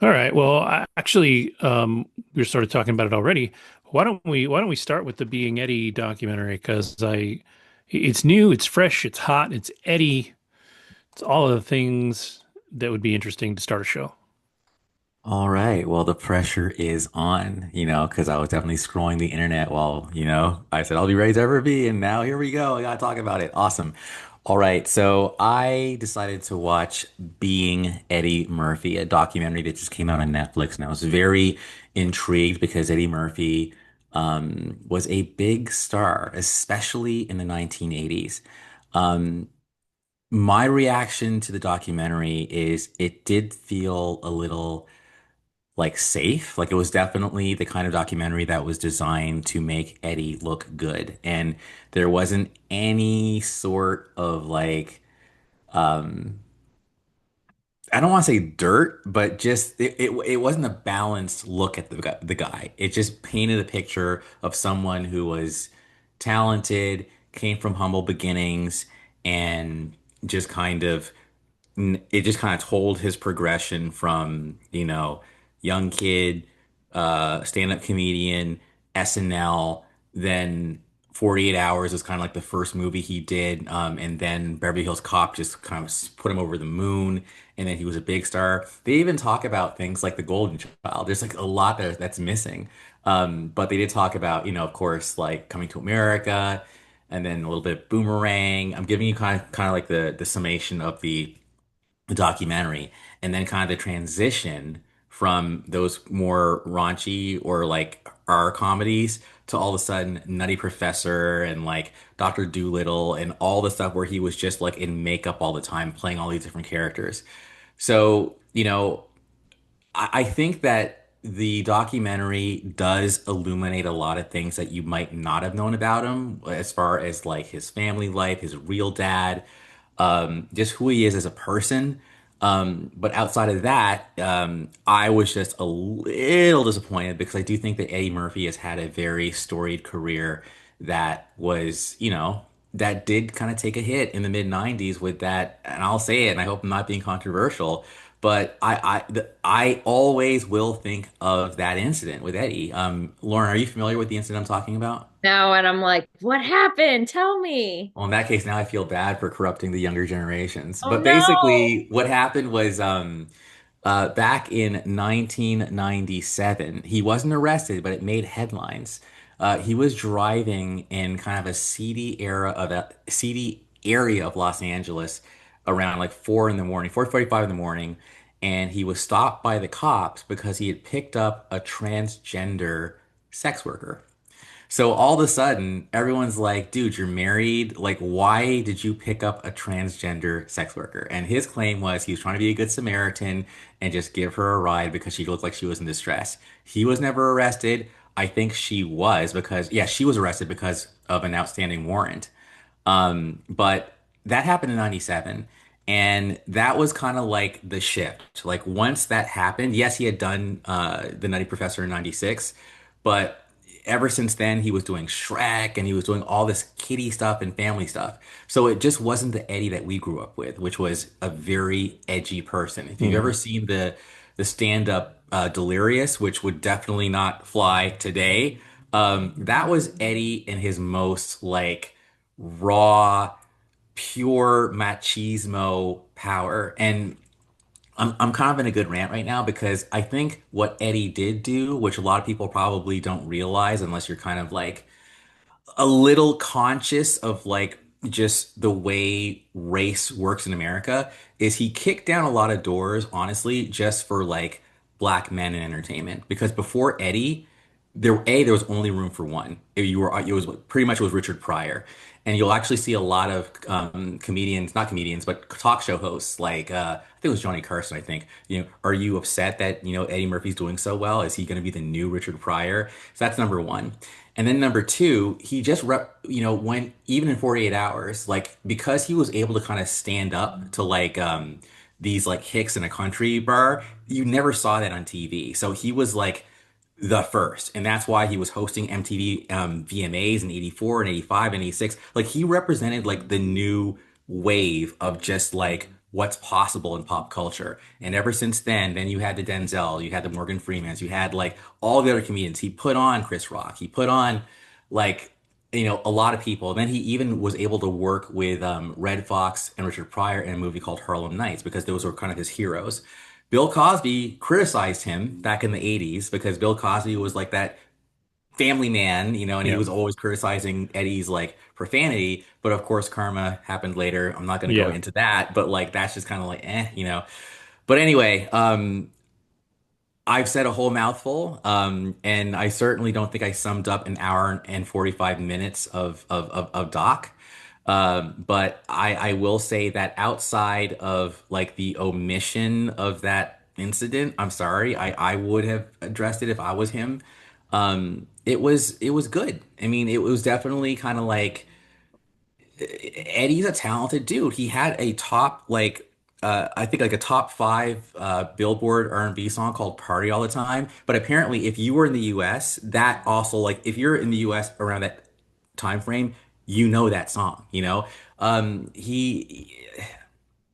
All right. Well, actually, we started talking about it already. Why don't we start with the Being Eddie documentary? It's new, it's fresh, it's hot, it's Eddie. It's all of the things that would be interesting to start a show. All right. Well, the pressure is on, because I was definitely scrolling the internet while, I said I'll be ready to ever be. And now here we go. I gotta talk about it. Awesome. All right. So I decided to watch Being Eddie Murphy, a documentary that just came out on Netflix. And I was very intrigued because Eddie Murphy was a big star, especially in the 1980s. Um, my reaction to the documentary is it did feel a little like safe. Like it was definitely the kind of documentary that was designed to make Eddie look good. And there wasn't any sort of like um I don't want to say dirt, but just it wasn't a balanced look at the guy. It just painted a picture of someone who was talented, came from humble beginnings, and just kind of it just kind of told his progression from, young kid, stand-up comedian, SNL, then 48 Hours was kind of like the first movie he did, and then Beverly Hills Cop just kind of put him over the moon, and then he was a big star. They even talk about things like the Golden Child. There's like a lot that's missing. But they did talk about, of course, like Coming to America, and then a little bit of Boomerang. I'm giving you kind of like the summation of the documentary, and then kind of the transition from those more raunchy or like R comedies to all of a sudden Nutty Professor and like Dr. Dolittle and all the stuff where he was just like in makeup all the time playing all these different characters. So, I think that the documentary does illuminate a lot of things that you might not have known about him, as far as like his family life, his real dad, just who he is as a person. But outside of that, I was just a little disappointed because I do think that Eddie Murphy has had a very storied career that was, that did kind of take a hit in the mid 90s with that. And I'll say it, and I hope I'm not being controversial, but I always will think of that incident with Eddie. Lauren, are you familiar with the incident I'm talking about? Now, and I'm like, what happened? Tell me. Well, in that case, now I feel bad for corrupting the younger generations. Oh But no. basically, what happened was back in 1997, he wasn't arrested, but it made headlines. He was driving in kind of a seedy area of Los Angeles around like 4 in the morning, 4:45 in the morning, and he was stopped by the cops because he had picked up a transgender sex worker. So all of a sudden, everyone's like, dude, you're married. Like, why did you pick up a transgender sex worker? And his claim was he was trying to be a good Samaritan and just give her a ride because she looked like she was in distress. He was never arrested. I think she was because, yeah, she was arrested because of an outstanding warrant. But that happened in 97. And that was kind of like the shift. Like once that happened, yes, he had done The Nutty Professor in 96, but ever since then he was doing Shrek and he was doing all this kiddie stuff and family stuff. So it just wasn't the Eddie that we grew up with, which was a very edgy person. If you've Hmm. ever seen the stand-up Delirious, which would definitely not fly today, that was Eddie in his most like raw, pure machismo power. And I'm kind of in a good rant right now because I think what Eddie did do, which a lot of people probably don't realize unless you're kind of like a little conscious of like just the way race works in America, is he kicked down a lot of doors, honestly, just for like black men in entertainment. Because before Eddie, there was only room for one. It was pretty much it was Richard Pryor, and you'll actually see a lot of comedians, not comedians, but talk show hosts like I think it was Johnny Carson. I think, are you upset that Eddie Murphy's doing so well? Is he going to be the new Richard Pryor? So that's number one. And then number two, he just went even in 48 hours, like because he was able to kind of stand up to like these like hicks in a country bar, you never saw that on TV. So he was like the first, and that's why he was hosting MTV VMAs in 84 and 85 and 86. Like he represented like the new wave of just like what's possible in pop culture. And ever since then you had the Denzel, you had the Morgan Freemans, you had like all the other comedians. He put on Chris Rock, he put on like a lot of people. And then he even was able to work with Red Fox and Richard Pryor in a movie called Harlem Nights because those were kind of his heroes. Bill Cosby criticized him back in the 80s because Bill Cosby was like that family man, and he Yeah. was always criticizing Eddie's like profanity. But of course, karma happened later. I'm not going to go Yeah. into that, but like that's just kind of like, But anyway, I've said a whole mouthful, and I certainly don't think I summed up an hour and 45 minutes of doc. But I will say that outside of like the omission of that incident, I'm sorry, I would have addressed it if I was him. It was good. I mean, it was definitely kind of like Eddie's a talented dude. He had a top like I think like a top five Billboard R&B song called "Party All the Time." But apparently, if you were in the U.S., that also like if you're in the U.S. around that time frame, you know that song.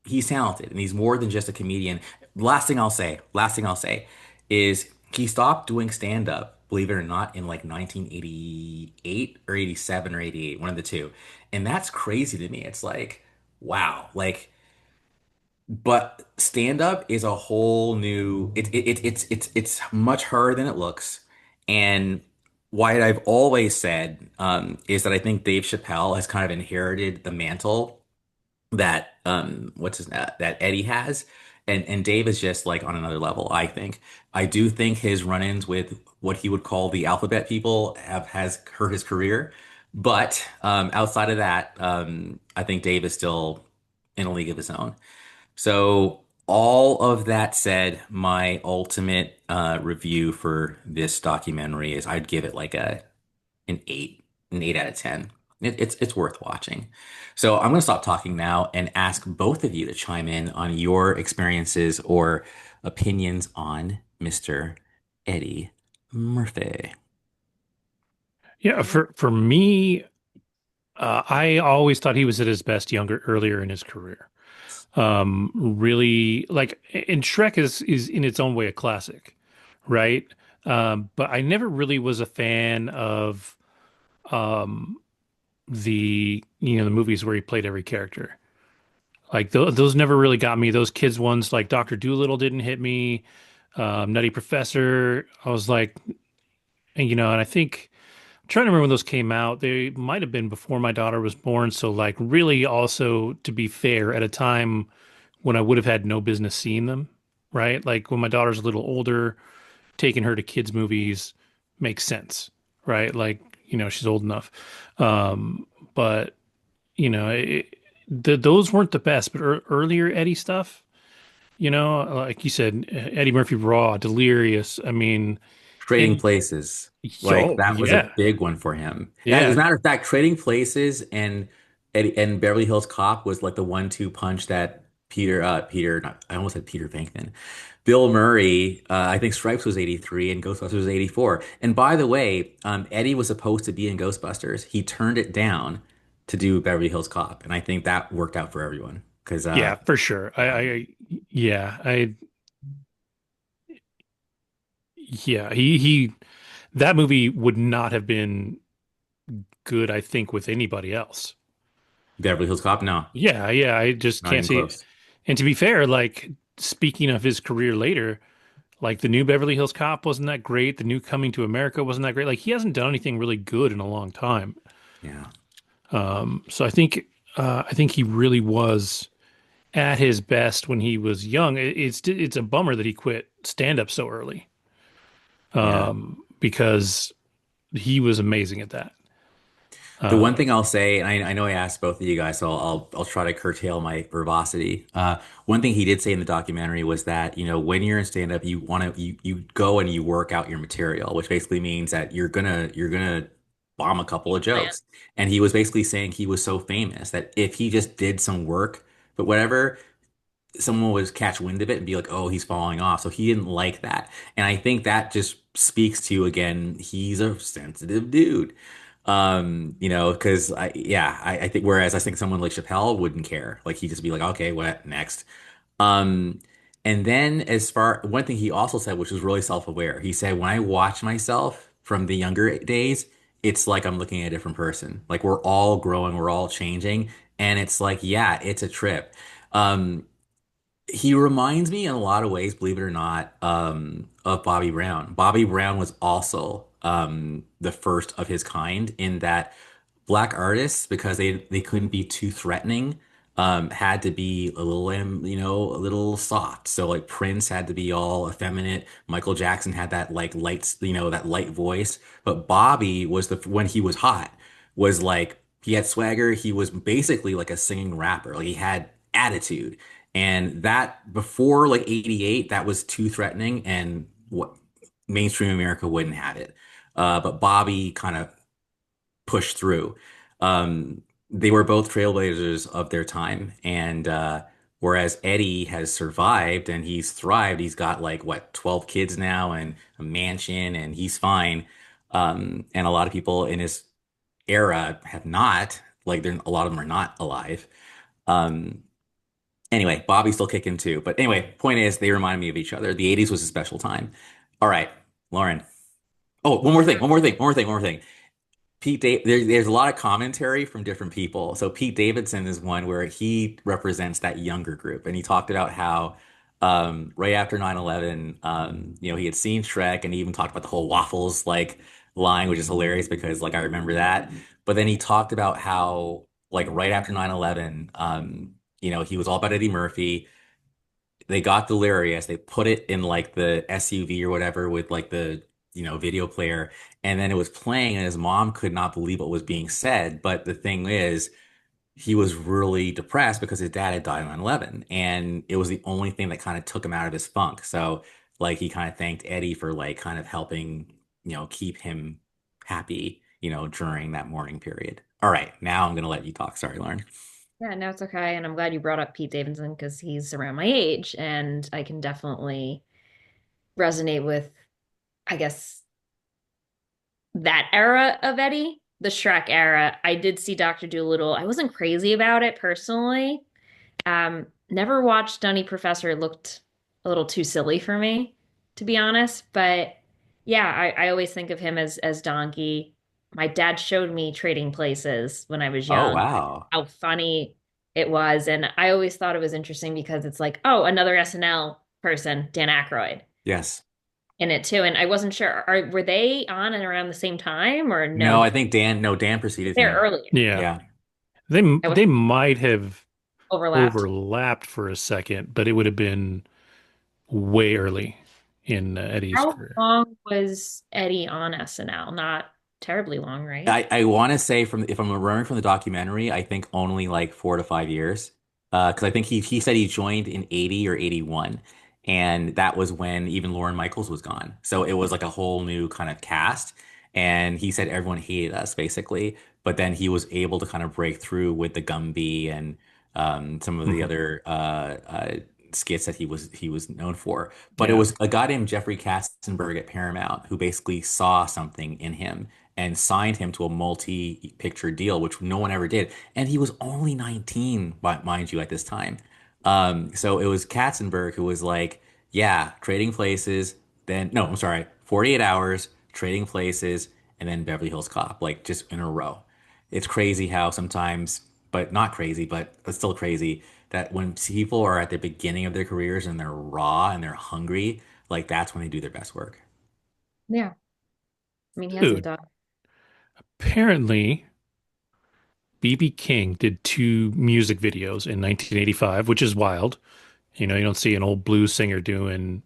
He's talented and he's more than just a comedian. Last thing I'll say is he stopped doing stand up, believe it or not, in like 1988 or 87 or 88, one of the two. And that's crazy to me. It's like, wow. Like, but stand up is a whole new it's much harder than it looks. And what I've always said is that I think Dave Chappelle has kind of inherited the mantle that that Eddie has, and Dave is just like on another level. I do think his run-ins with what he would call the alphabet people have has hurt his career, but outside of that, I think Dave is still in a league of his own. So all of that said, my ultimate review for this documentary is I'd give it like an eight out of 10. It's worth watching. So I'm going to stop talking now and ask both of you to chime in on your experiences or opinions on Mr. Eddie Murphy. Yeah. For me, I always thought he was at his best earlier in his career. Really like, and Shrek is in its own way a classic, right? But I never really was a fan of um the movies where he played every character. Like those never really got me. Those kids ones like Doctor Dolittle didn't hit me. Nutty Professor, I was like, and I think I'm trying to remember when those came out. They might have been before my daughter was born. So like really also to be fair, at a time when I would have had no business seeing them, right? Like when my daughter's a little older, taking her to kids' movies makes sense, right? Like, she's old enough. But, those weren't the best, but earlier Eddie stuff, like you said, Eddie Murphy Raw, Delirious. I mean, Trading and Places. Like oh, that was a yeah, big one for him. As a yeah, matter of fact, Trading Places and Beverly Hills Cop was like the 1-2 punch that I almost said Peter Venkman. Bill Murray, I think Stripes was 83 and Ghostbusters was 84. And by the way, Eddie was supposed to be in Ghostbusters. He turned it down to do Beverly Hills Cop. And I think that worked out for everyone. Because yeah, for sure. yeah, Yeah, yeah, that movie would not have been good, I think, with anybody else. Beverly Hills Cop, no, Yeah, yeah, I just not can't even see it. close. And to be fair, like speaking of his career later, like the new Beverly Hills Cop wasn't that great. The new Coming to America wasn't that great. Like he hasn't done anything really good in a long time. Yeah. So I think he really was at his best when he was young. It's a bummer that he quit stand up so early, Yeah. because he was amazing at that. The one Uh, thing I'll say, and I know I asked both of you guys, so I'll try to curtail my verbosity. One thing he did say in the documentary was that, when you're in stand-up, you go and you work out your material, which basically means that you're gonna bomb a couple of Plan. jokes. And he was basically saying he was so famous that if he just did some work, but whatever, someone would catch wind of it and be like, oh, he's falling off. So he didn't like that. And I think that just speaks to, again, he's a sensitive dude. Because I think whereas I think someone like Chappelle wouldn't care. Like he'd just be like, okay, what next? Um, and then as far one thing he also said, which was really self-aware, he said, when I watch myself from the younger days, it's like I'm looking at a different person. Like we're all growing, we're all changing, and it's like, yeah, it's a trip. Um, he reminds me in a lot of ways, believe it or not, of Bobby Brown. Bobby Brown was also the first of his kind in that black artists, because they couldn't be too threatening, had to be a little, a little soft. So like Prince had to be all effeminate. Michael Jackson had that like light, that light voice. But Bobby was when he was hot, was like he had swagger. He was basically like a singing rapper. Like he had attitude. And that before like 88, that was too threatening and what mainstream America wouldn't have it. But Bobby kind of pushed through. They were both trailblazers of their time. And whereas Eddie has survived and he's thrived, he's got like what, 12 kids now and a mansion and he's fine. And a lot of people in his era have not, like a lot of them are not alive. Um, Anyway, Bobby's still kicking too. But anyway, point is, they remind me of each other. The 80s was a special time. All right, Lauren. Oh, one more thing, one more thing, one more thing, one more thing. There's a lot of commentary from different people. So Pete Davidson is one where he represents that younger group, and he talked about how right after 9/11, he had seen Shrek, and he even talked about the whole waffles like line, which is hilarious because like I remember that. But then he talked about how like right after 9/11, he was all about Eddie Murphy. They got delirious. They put it in like the SUV or whatever with like the, video player. And then it was playing and his mom could not believe what was being said. But the thing is, he was really depressed because his dad had died on 9/11. And it was the only thing that kind of took him out of his funk. So like he kind of thanked Eddie for like kind of helping, keep him happy, during that mourning period. All right, now I'm gonna let you talk. Sorry, Lauren. Yeah, no, it's okay. And I'm glad you brought up Pete Davidson because he's around my age and I can definitely resonate with, I guess, that era of Eddie, the Shrek era. I did see Dr. Dolittle. I wasn't crazy about it personally. Never watched Dunny Professor. It looked a little too silly for me, to be honest. But yeah, I always think of him as Donkey. My dad showed me Trading Places when I was Oh, young, wow. how funny it was. And I always thought it was interesting because it's like, oh, another SNL person, Dan Aykroyd, Yes. in it too. And I wasn't sure, were they on and around the same time or no? No, I think Dan preceded They're him. earlier. Yeah. Yeah. They I was they might have overlapped. overlapped for a second, but it would have been way early in Eddie's How career. long was Eddie on SNL? Not terribly long, right? I want to say from if I'm remembering from the documentary, I think only like 4 to 5 years. Because I think he said he joined in 80 or 81. And that was when even Lauren Michaels was gone. So it was like a whole new kind of cast. And he said everyone hated us basically. But then he was able to kind of break through with the Gumby and some of the Mhm. other skits that he was known for. But it Yeah. was a guy named Jeffrey Katzenberg at Paramount who basically saw something in him and signed him to a multi-picture deal, which no one ever did. And he was only 19, mind you, at this time. So it was Katzenberg who was like, yeah, Trading Places, then, no, I'm sorry, 48 Hours, Trading Places, and then Beverly Hills Cop, like just in a row. It's crazy how sometimes, but not crazy, but it's still crazy that when people are at the beginning of their careers and they're raw and they're hungry, like that's when they do their best work. Yeah. I mean, he has a Dude, daughter. apparently BB King did two music videos in 1985, which is wild. You don't see an old blues singer doing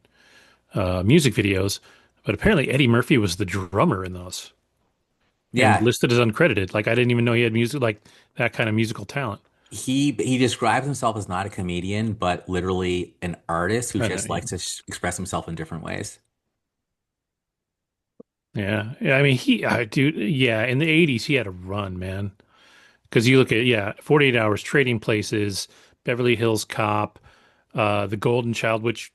music videos, but apparently Eddie Murphy was the drummer in those and Yeah, listed as uncredited. Like I didn't even know he had music like that kind of musical talent. he describes himself as not a comedian, but literally an artist who I know. just likes to express himself in different ways. Yeah. Yeah. I mean, dude, yeah, in the 80s, he had a run, man. Because you look at, yeah, 48 Hours, Trading Places, Beverly Hills Cop, The Golden Child, which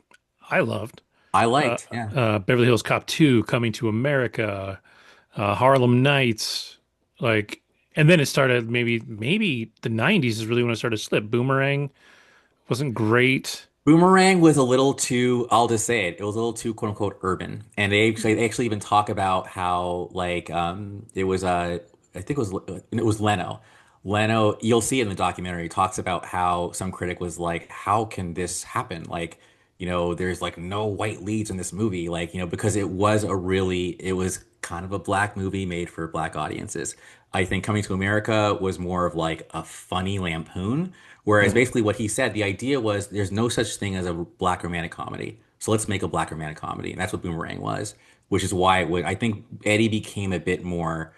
I loved, I liked, yeah. Beverly Hills Cop 2, Coming to America, Harlem Nights. Like, and then it started maybe the 90s is really when it started to slip. Boomerang wasn't great. Boomerang was a little too, I'll just say it, it was a little too quote unquote urban. And they actually even talk about how like it was I think it was Leno. Leno, you'll see it in the documentary, talks about how some critic was like, how can this happen? Like, there's like no white leads in this movie, like, because it was kind of a black movie made for black audiences. I think Coming to America was more of like a funny lampoon. Whereas Mhm. basically what he said, the idea was there's no such thing as a black romantic comedy. So let's make a black romantic comedy. And that's what Boomerang was, which is why I think Eddie became a bit more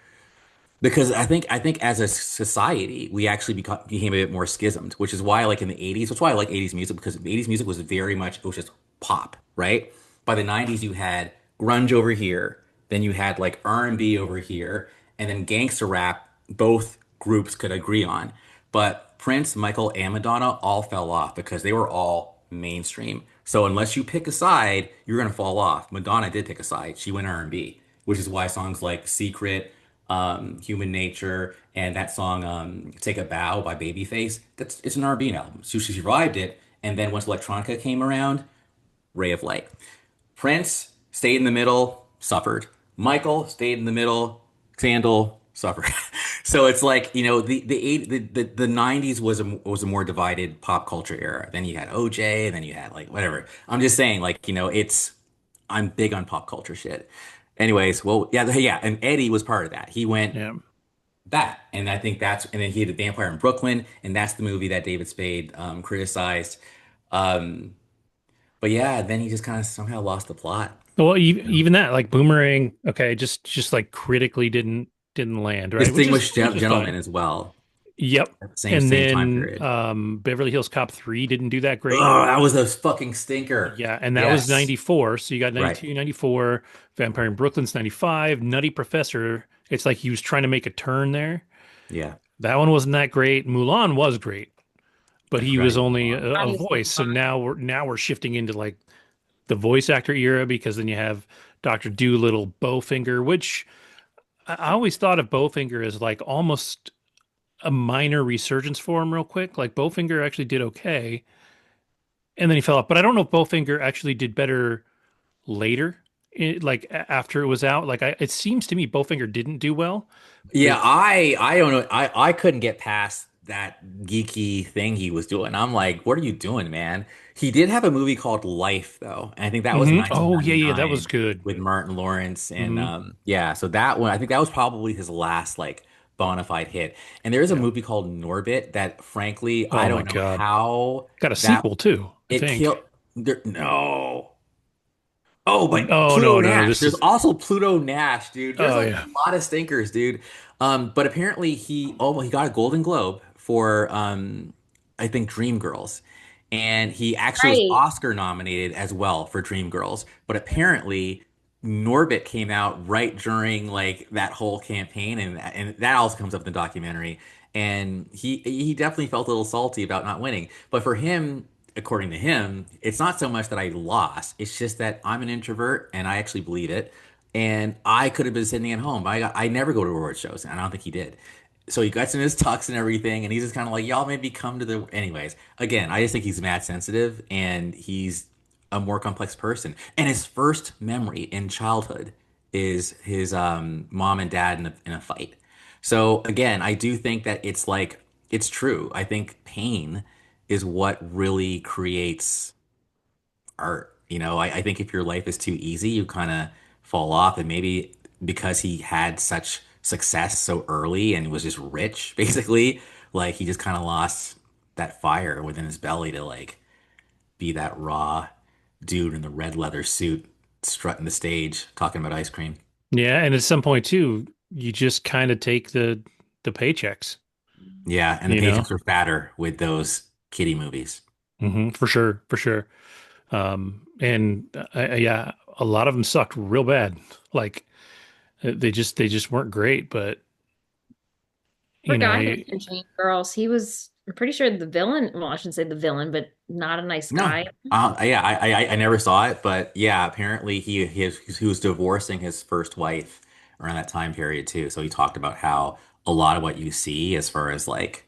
because I think as a society we actually became a bit more schismed, which is why like in the 80s, that's why I like 80s music because 80s music was very much it was just pop, right? By the 90s you had grunge over here, then you had like R&B over here, and then gangster rap both groups could agree on. But Prince, Michael, and Madonna all fell off because they were all mainstream. So unless you pick a side, you're gonna fall off. Madonna did pick a side. She went R&B, which is why songs like Secret, Human Nature, and that song "Take a Bow" by Babyface. It's an R&B album. So she survived it, and then once electronica came around, ray of light. Prince stayed in the middle, suffered. Michael stayed in the middle, Sandal suffered. So it's like the 90s was a more divided pop culture era. Then you had OJ, and then you had like whatever. I'm just saying like it's I'm big on pop culture shit. Anyways, well, yeah, yeah, and Eddie was part of that. He went Yeah. that, and I think and then he had the Vampire in Brooklyn, and that's the movie that David Spade criticized. Um, but yeah, then he just kind of somehow lost the plot. Well, even that, like Boomerang, okay, just like critically didn't land, right? Which is Distinguished which is Gentleman fine. as well, Yep. at the same And same time then period. Beverly Hills Cop 3 didn't do that great. Oh, that was a fucking stinker. Yeah, and that was Yes, 94. So you got right. 92, 94. Vampire in Brooklyn's 95, Nutty Professor. It's like he was trying to make a turn there. Yeah, That one wasn't that great. Mulan was great, but I he forgot was he was only long. a How you voice. sing So on. now we're shifting into like the voice actor era because then you have Dr. Doolittle, Bowfinger, which I always thought of Bowfinger as like almost a minor resurgence for him real quick. Like Bowfinger actually did okay, and then he fell off. But I don't know if Bowfinger actually did better later, like after it was out. Like it seems to me Bowfinger didn't do well Yeah, with. I don't know. I couldn't get past that geeky thing he was doing. I'm like, what are you doing, man? He did have a movie called Life though, and I think that was Oh yeah, yeah, that was 1999 good. with Martin Lawrence and Hmm. yeah, so that one I think that was probably his last like bona fide hit. And there is a Yeah. movie called Norbit that frankly I Oh my don't know God, how got a that sequel too, I it think. killed no. Oh, but Oh Pluto no, no, no. Nash. This There's is. also Pluto Nash, dude. There's Oh a yeah, lot of stinkers, dude. But apparently he got a Golden Globe for I think Dreamgirls. And he actually was Right. Oscar nominated as well for Dreamgirls. But apparently Norbit came out right during like that whole campaign and that also comes up in the documentary. And he definitely felt a little salty about not winning. But for him, according to him, it's not so much that I lost. It's just that I'm an introvert and I actually believe it. And I could have been sitting at home. I never go to award shows, and I don't think he did. So he gets in his tux and everything, and he's just kind of like, y'all maybe come to the. Anyways, again, I just think he's mad sensitive and he's a more complex person. And his first memory in childhood is his mom and dad in a fight. So again, I do think that it's like, it's true. I think pain is what really creates art. I think if your life is too easy, you kind of fall off. And maybe because he had such success so early and was just rich, basically, like he just kind of lost that fire within his belly to like be that raw dude in the red leather suit strutting the stage talking about ice cream. yeah. And at some point too, you just kind of take the paychecks, Yeah, and the you know. paychecks were fatter with those kiddie movies. For sure, for sure. And yeah, a lot of them sucked real bad. Like they just weren't great. But Poor you know, guy in Dream Girls. He was, I'm pretty sure the villain, well, I shouldn't say the villain, but not a nice No. guy. Yeah, I never saw it, but yeah, apparently he was divorcing his first wife, around that time period too. So he talked about how a lot of what you see as far as like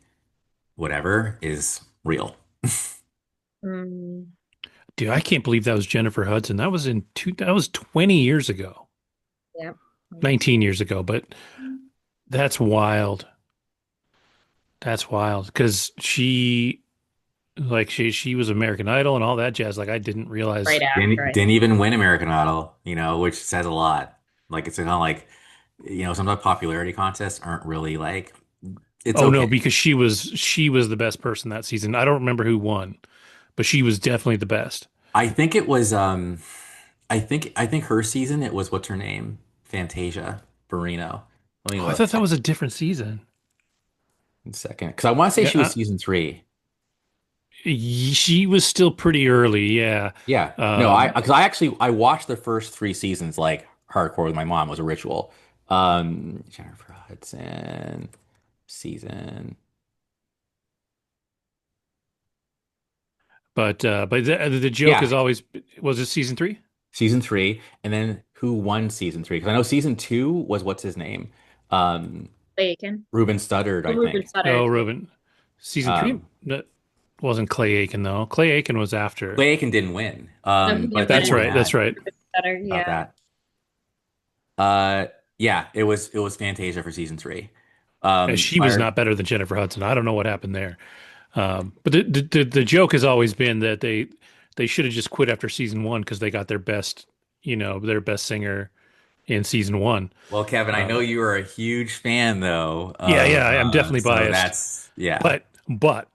whatever is real. Mm, Dude, I can't believe that was Jennifer Hudson. That was 20 years ago, yeah. 19 years ago, but that's wild. That's wild because she was American Idol and all that jazz. Like I didn't realize. Right after, I Didn't even win American Idol, you know, which says a lot. Like it's kind of like, you know, sometimes popularity contests aren't really like it's Oh no, okay. because she was the best person that season. I don't remember who won, but she was definitely the best. I think it was I think her season it was what's her name? Fantasia Barrino. Let me Oh, I thought look that was a different season. in a second because I want to say Yeah, she was season three. she was still pretty early. Yeah. Yeah. No, I Um, because I actually I watched the first three seasons like hardcore with my mom. It was a ritual. Jennifer Hudson season. but the joke is Yeah, always was it season three? season three. And then who won season three? Because I know season two was what's his name? Um, Bacon. Ruben Studdard, Oh, I Ruben think. Sutter. Oh, Ruben. Season three? Um, That wasn't Clay Aiken though. Clay Aiken was after. Clay Aiken didn't win. No, he But didn't win That's it. before right. That's that, right. Ruben Sutter, about yeah. that. Yeah, it was Fantasia for season three. Yeah, she was Fire. not better than Jennifer Hudson. I don't know what happened there. But the joke has always been that they should have just quit after season one because they got their best singer in season one. Well, Kevin, I know Uh, you are a huge fan though yeah, yeah, of I'm definitely so biased, that's yeah. but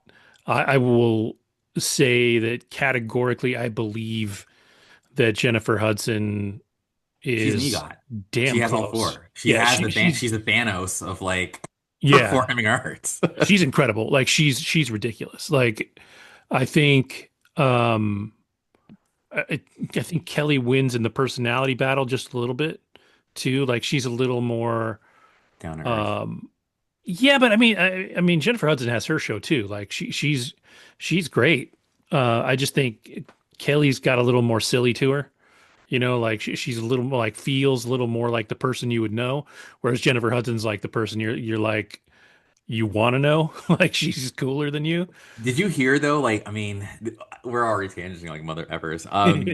I will say that categorically, I believe that Jennifer Hudson She's an is EGOT. She damn has all close. four. She Yeah, has the ban she's she's the Thanos of like yeah, performing arts. she's incredible. Like she's ridiculous. Like I think I, I think Kelly wins in the personality battle just a little bit too. Like she's a little more Down to earth. um yeah, but I mean Jennifer Hudson has her show too. Like she's great. I just think Kelly's got a little more silly to her. Like she's a little more like feels a little more like the person you would know, whereas Jennifer Hudson's like the person you're like you want to know. Like she's cooler than you. Did you hear though? Like, I mean, we're already tangenting like mother effers.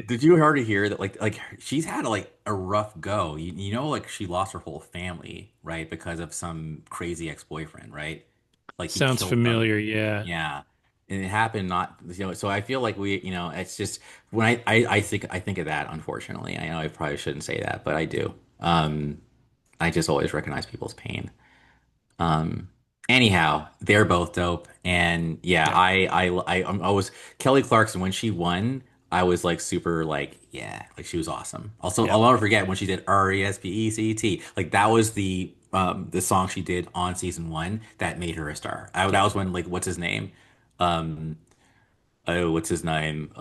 Did you already hear that? Like she's had like a rough go. You know, like she lost her whole family, right, because of some crazy ex-boyfriend, right? Like he Sounds killed them. familiar. Yeah. Yeah, and it happened not, you know. So I feel like we, you know, it's just when I think of that. Unfortunately, I know I probably shouldn't say that, but I do. I just always recognize people's pain. Um, Anyhow, they're both dope, and yeah, Yeah. I was Kelly Clarkson when she won. I was like super like yeah, like she was awesome. Also, Yeah. I'll never forget when she did Respect. Like that was the song she did on season one that made her a star. That Yeah. was when like what's his name? Um, oh, what's his name?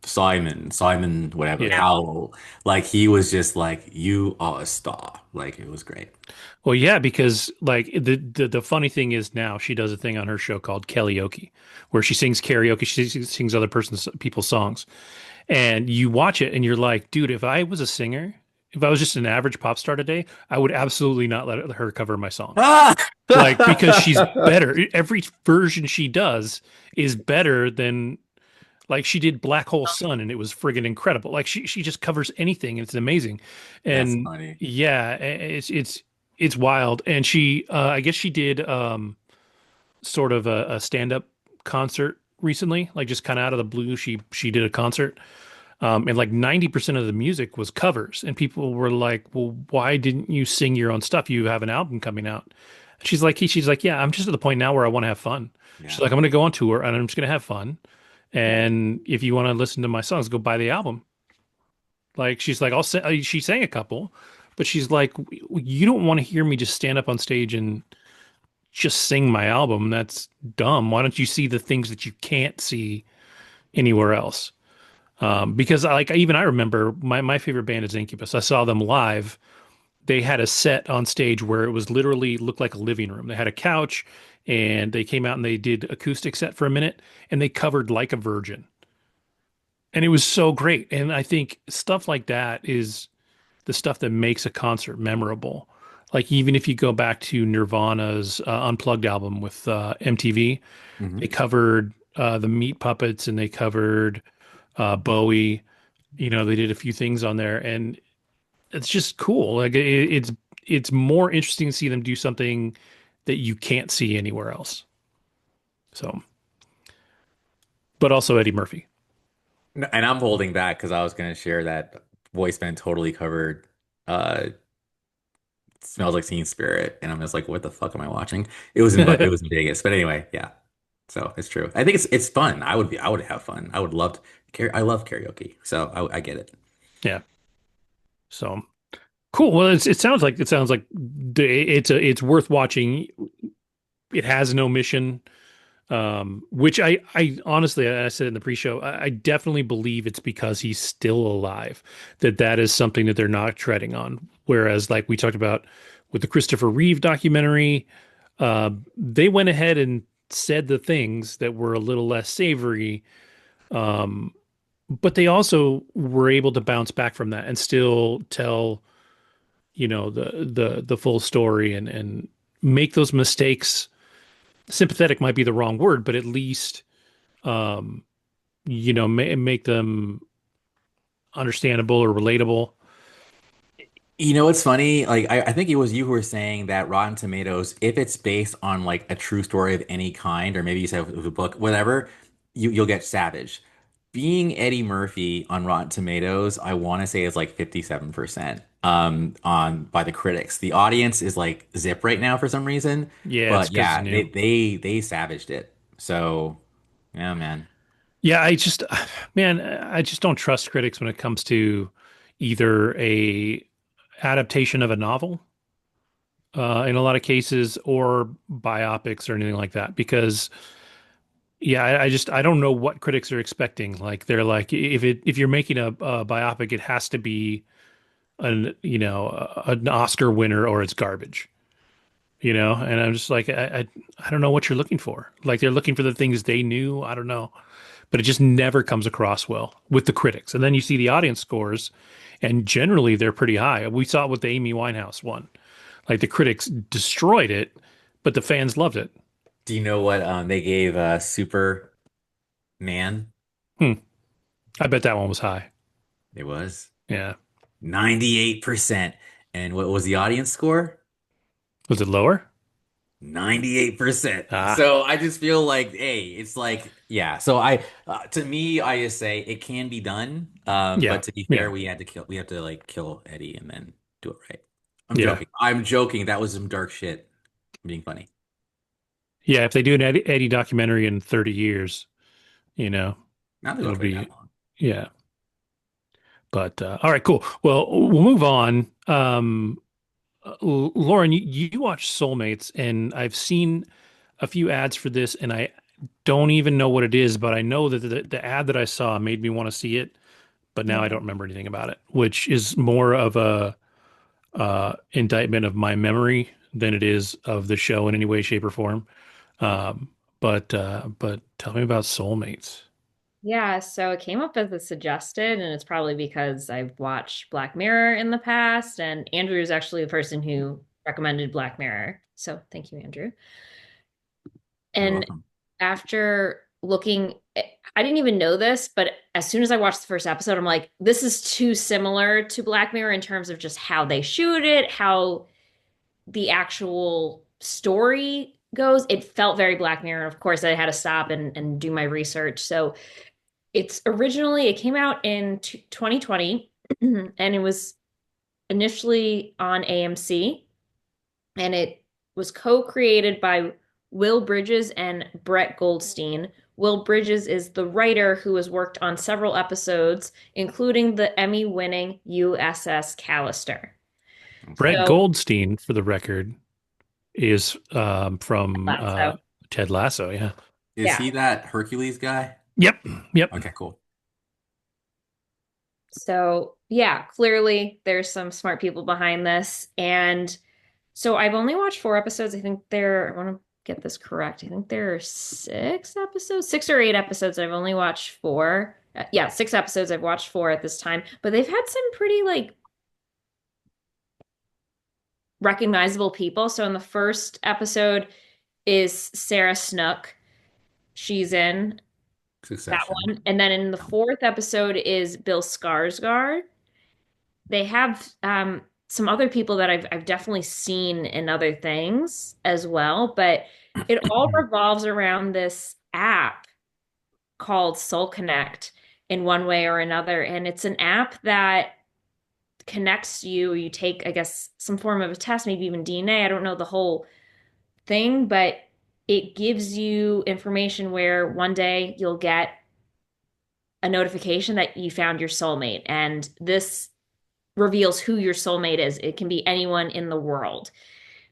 Simon, whatever, Yeah. Cowell. Like he was just like you are a star. Like it was great. Well, yeah, because like the funny thing is now she does a thing on her show called karaoke, where she sings karaoke. She sings other people's songs, and you watch it and you're like, dude, if I was a singer, if I was just an average pop star today, I would absolutely not let her cover my songs. Ah! Like because she's better. Every version she does is better than like she did Black Hole Sun and it was friggin' incredible. Like she just covers anything and it's amazing. That's And funny. yeah, it's wild. And she I guess she did sort of a stand-up concert recently, like just kind of out of the blue. She did a concert. And like 90% of the music was covers. And people were like, well, why didn't you sing your own stuff? You have an album coming out. She's like, yeah, I'm just at the point now where I want to have fun. She's Yeah. like, I'm going to go on tour and I'm just going to have fun. And if you want to listen to my songs, go buy the album. Like she's like, she sang a couple, but she's like, you don't want to hear me just stand up on stage and just sing my album. That's dumb. Why don't you see the things that you can't see anywhere else? Because like even I remember my favorite band is Incubus. I saw them live. They had a set on stage where it was literally looked like a living room. They had a couch and they came out and they did acoustic set for a minute and they covered Like a Virgin. And it was so great. And I think stuff like that is the stuff that makes a concert memorable. Like even if you go back to Nirvana's Unplugged album with MTV, they Hmm. covered the Meat Puppets and they covered Bowie. You know, they did a few things on there, and it's just cool. Like it's more interesting to see them do something that you can't see anywhere else. So, but also Eddie Murphy. And I'm holding back because I was going to share that voice band totally covered uh Smells Like Teen Spirit, and I'm just like, what the fuck am I watching? It was in Vegas, but anyway, yeah. So it's true. I think it's fun. I would have fun. I would love I love karaoke, so I get it. Yeah. So cool. Well, it sounds like it's worth watching. It has no mission. Which I honestly, I said in the pre-show, I definitely believe it's because he's still alive, that is something that they're not treading on. Whereas, like we talked about with the Christopher Reeve documentary, they went ahead and said the things that were a little less savory, um, but they also were able to bounce back from that and still tell, the full story and make those mistakes. Sympathetic might be the wrong word, but at least um, make them understandable or relatable. You know what's funny? Like I think it was you who were saying that Rotten Tomatoes, if it's based on like a true story of any kind, or maybe you said with a book, whatever, you'll get Savage. Being Eddie Murphy on Rotten Tomatoes, I want to say is like 57% on by the critics. The audience is like zip right now for some reason. Yeah, it's But because it's yeah, new. they savaged it. So yeah, man. Yeah, man, I just don't trust critics when it comes to either a adaptation of a novel, in a lot of cases, or biopics or anything like that. Because yeah, I don't know what critics are expecting. Like they're like, if you're making a biopic, it has to be an Oscar winner or it's garbage. And I'm just like, I don't know what you're looking for. Like they're looking for the things they knew. I don't know, but it just never comes across well with the critics. And then you see the audience scores, and generally they're pretty high. We saw it with the Amy Winehouse one. Like the critics destroyed it, but the fans loved it. Do you know what they gave Superman? Hmm. I bet that one was high. It was. Yeah. 98%. And what was the audience score? Was it lower? 98%. Ah, So I just feel like, hey, it's like, yeah. So to me, I just say it can be done. yeah, But to be yeah, fair, we have to like kill Eddie and then do it right. I'm yeah, joking. I'm joking. That was some dark shit. I'm being funny. yeah. If they do an Eddie documentary in 30 years, you know, Not to it'll wait that be, long. yeah. But all right, cool. Well, we'll move on. Lauren, you watch Soulmates, and I've seen a few ads for this, and I don't even know what it is, but I know that the ad that I saw made me want to see it, but now I don't Mhm. remember anything about it, which is more of a indictment of my memory than it is of the show in any way, shape, or form. Um, but tell me about Soulmates. Yeah, so it came up as a suggested, and it's probably because I've watched Black Mirror in the past, and Andrew is actually the person who recommended Black Mirror. So thank you, Andrew. You're And welcome. after looking, I didn't even know this, but as soon as I watched the first episode, I'm like, this is too similar to Black Mirror in terms of just how they shoot it, how the actual story goes. It felt very Black Mirror. Of course, I had to stop and do my research. So it came out in 2020 and it was initially on AMC, and it was co-created by Will Bridges and Brett Goldstein. Will Bridges is the writer who has worked on several episodes, including the Emmy-winning USS Callister. Okay. Brett So Goldstein, for the record, is from so Ted Lasso. Yeah. Is yeah. he that Hercules guy? Yep. Yep. Okay, cool. So yeah, clearly there's some smart people behind this. And so I've only watched 4 episodes. I want to get this correct. I think there are 6 episodes, 6 or 8 episodes. I've only watched four. Yeah, 6 episodes. I've watched four at this time, but they've had some pretty like recognizable people. So in the first episode is Sarah Snook. She's in that Succession. one. And then in the fourth episode is Bill Skarsgård. They have some other people that I've definitely seen in other things as well, but it all revolves around this app called Soul Connect in one way or another. And it's an app that connects you. You take, I guess, some form of a test, maybe even DNA. I don't know the whole thing, but it gives you information where one day you'll get a notification that you found your soulmate. And this reveals who your soulmate is. It can be anyone in the world.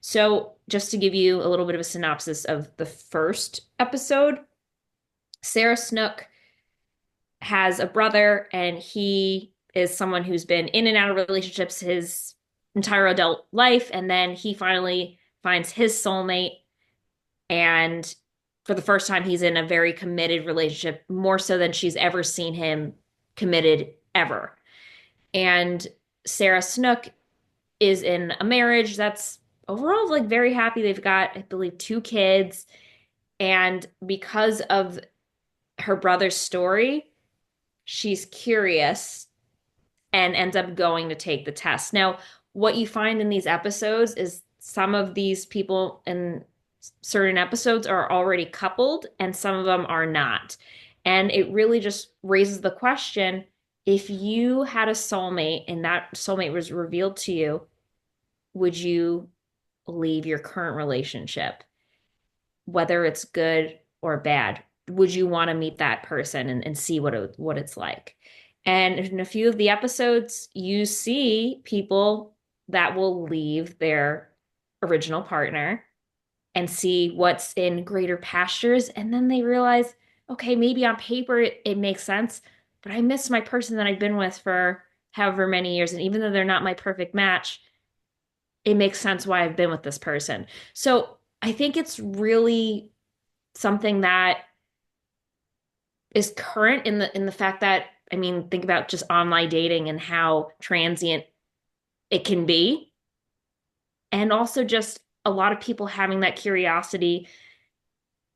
So, just to give you a little bit of a synopsis of the first episode, Sarah Snook has a brother, and he is someone who's been in and out of relationships his entire adult life. And then he finally finds his soulmate. And for the first time, he's in a very committed relationship, more so than she's ever seen him committed ever. And Sarah Snook is in a marriage that's overall like very happy. They've got, I believe, two kids. And because of her brother's story, she's curious and ends up going to take the test. Now, what you find in these episodes is some of these people in certain episodes are already coupled and some of them are not. And it really just raises the question, if you had a soulmate and that soulmate was revealed to you, would you leave your current relationship, whether it's good or bad? Would you want to meet that person and see what it's like? And in a few of the episodes, you see people that will leave their original partner and see what's in greater pastures. And then they realize, okay, maybe on paper it makes sense, but I miss my person that I've been with for however many years. And even though they're not my perfect match, it makes sense why I've been with this person. So I think it's really something that is current in the fact that, I mean, think about just online dating and how transient it can be. And also just a lot of people having that curiosity,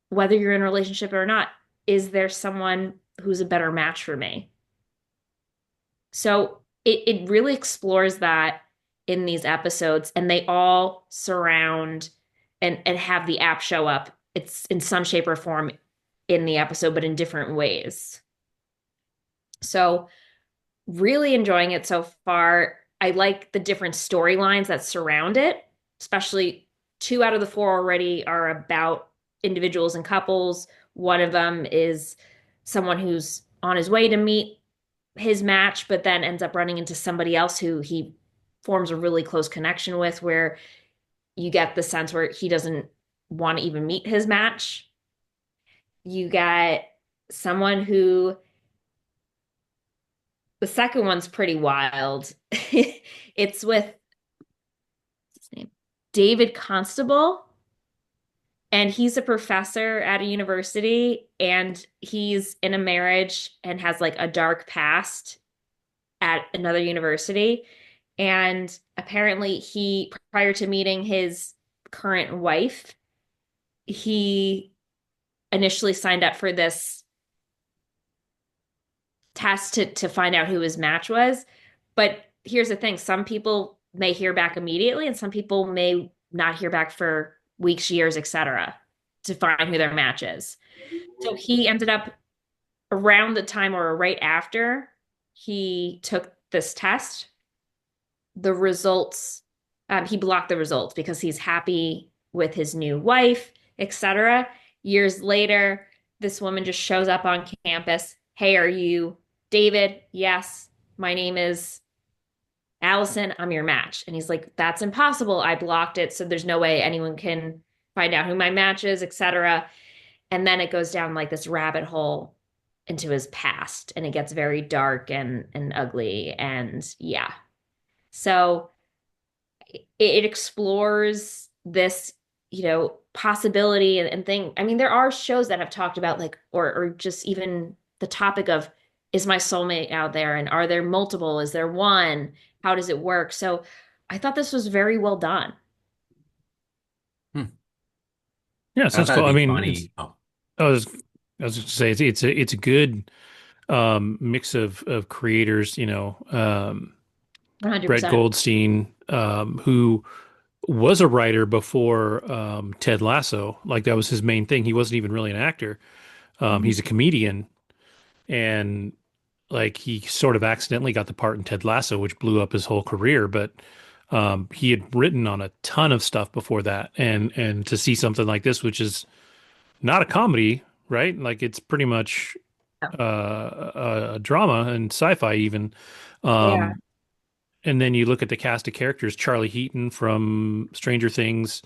whether you're in a relationship or not, is there someone who's a better match for me? So it really explores that in these episodes, and they all surround and have the app show up. It's in some shape or form in the episode, but in different ways. So really enjoying it so far. I like the different storylines that surround it, especially two out of the four already are about individuals and couples. One of them is someone who's on his way to meet his match, but then ends up running into somebody else who he forms a really close connection with, where you get the sense where he doesn't want to even meet his match. You got someone who, the second one's pretty wild. It's with, what's his name? David Constable. And he's a professor at a university, and he's in a marriage and has like a dark past at another university. And apparently, he, prior to meeting his current wife, he initially signed up for this test to find out who his match was. But here's the thing, some people may hear back immediately, and some people may not hear back for weeks, years, etc., to find who their match is. So he ended up around the time or right after he took this test, the results, he blocked the results because he's happy with his new wife, etc. Years later, this woman just shows up on campus. Hey, are you David? Yes, my name is Allison. I'm your match. And he's like, that's impossible. I blocked it. So there's no way anyone can find out who my match is, etc. And then it goes down like this rabbit hole into his past, and it gets very dark and ugly. And yeah. So it explores this, possibility and thing. I mean, there are shows that have talked about like, or just even the topic of, is my soulmate out there? And are there multiple? Is there one? How does it work? So I thought this was very well done. Yeah, it I sounds thought cool. it'd I be mean, it's funny. Oh, I was I was just say it's a good mix of creators. 100%. Brett Goldstein, who was a writer before Ted Lasso. Like that was his main thing. He wasn't even really an actor. Mhm. He's a comedian, and like he sort of accidentally got the part in Ted Lasso, which blew up his whole career. But he had written on a ton of stuff before that, and to see something like this, which is not a comedy, right? Like it's pretty much a drama and sci-fi even. Yeah. Um, and then you look at the cast of characters, Charlie Heaton from Stranger Things.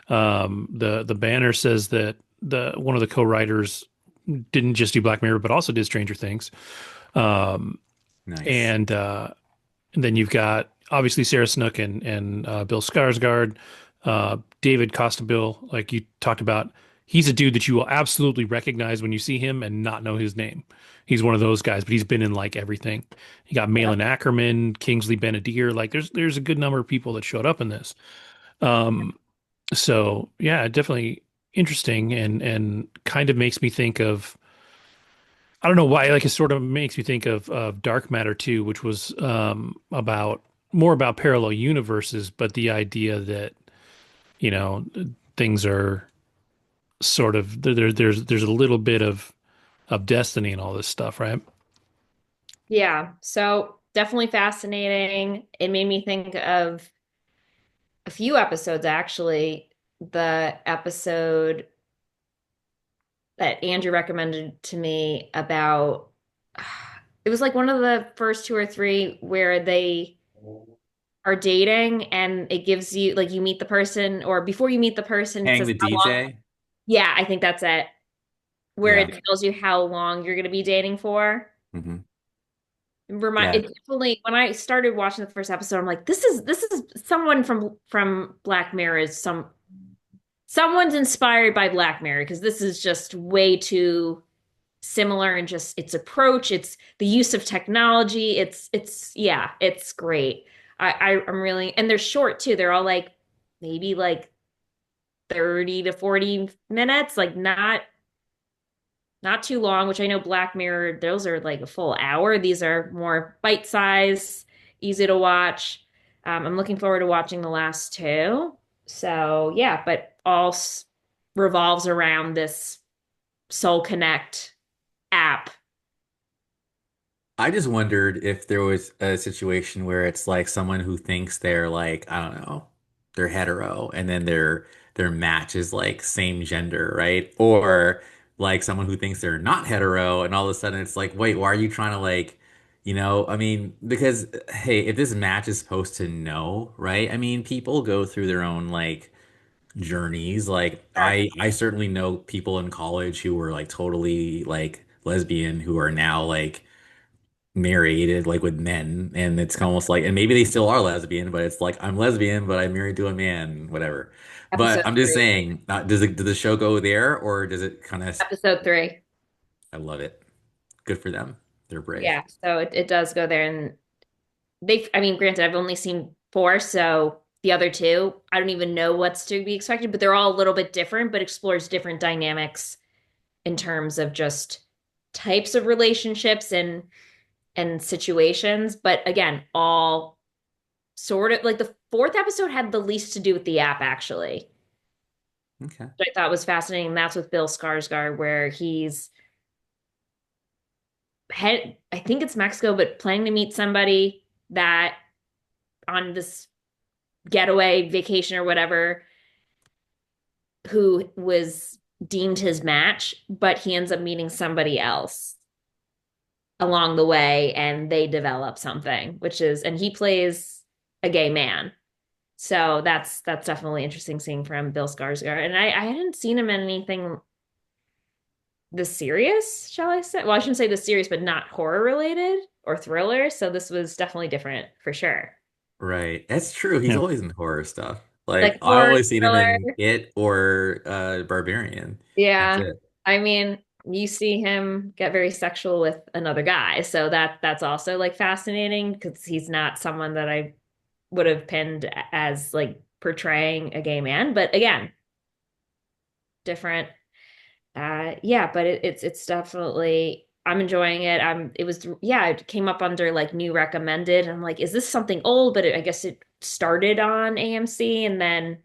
The banner says that the one of the co-writers didn't just do Black Mirror, but also did Stranger Things. Um, nice. and then you've got obviously Sarah Snook and Bill Skarsgård, David Costabile, like you talked about. He's a dude that you will absolutely recognize when you see him and not know his name. He's one of those guys, but he's been in like everything. You got Yep. Malin Ackerman, Kingsley Benadir. Like there's a good number of people that showed up in this. Um, so yeah, definitely interesting and kind of makes me think of I don't know why, like it sort of makes me think of Dark Matter too, which was about more about parallel universes, but the idea that, you know, things are sort of there's a little bit of destiny and all this stuff, right? Yeah. So definitely fascinating. It made me think of a few episodes actually. The episode that Andrew recommended to me about it was like one of the first two or three where they are dating and it gives you like you meet the person or before you meet the person it Hang says the how long. DJ. Yeah, I think that's it. Where Yeah. it tells you how long you're going to be dating for. Hmm. Remind Yeah. it definitely when I started watching the first episode, I'm like, this is someone from Black Mirror is someone's inspired by Black Mirror because this is just way too similar in just its approach, it's the use of technology. It's yeah, it's great. I'm really and they're short too. They're all like maybe like 30 to 40 minutes, like not too long, which I know Black Mirror, those are like a full hour. These are more bite size, easy to watch. I'm looking forward to watching the last two. So yeah, but revolves around this Soul Connect app. I just wondered if there was a situation where it's like someone who thinks they're like, I don't know, they're hetero and then their match is like same gender, right? Or like someone who thinks they're not hetero and all of a sudden it's like, wait, why are you trying to like, I mean, because hey, if this match is supposed to know, right? I mean, people go through their own like journeys. Like Sure. I certainly know people in college who were like totally like lesbian who are now like married like with men and it's almost like and maybe they still are lesbian but it's like I'm lesbian but I'm married to a man whatever but Episode I'm just three. saying does the show go there or does it kind of Episode three. I love it good for them they're brave. Yeah, so it does go there. And I mean, granted, I've only seen four, so the other two, I don't even know what's to be expected, but they're all a little bit different, but explores different dynamics in terms of just types of relationships and situations. But again, all sort of like the fourth episode had the least to do with the app, actually, Okay. which I thought was fascinating. And that's with Bill Skarsgård, where he's head, I think it's Mexico, but planning to meet somebody that on this getaway vacation or whatever who was deemed his match, but he ends up meeting somebody else along the way and they develop something, which is, and he plays a gay man. So that's definitely interesting seeing from Bill Skarsgård. And I hadn't seen him in anything this serious, shall I say? Well, I shouldn't say this serious, but not horror related or thriller. So this was definitely different for sure. Right, that's true, he's Yeah. always in horror stuff like Like I horror always seen him thriller. in It or Barbarian. That's Yeah. it. I mean, you see him get very sexual with another guy. So that's also like fascinating because he's not someone that I would have pinned as like portraying a gay man. But again, different. Yeah, but it's definitely I'm enjoying it. It was yeah, it came up under like new recommended. I'm like, is this something old? But I guess it started on AMC and then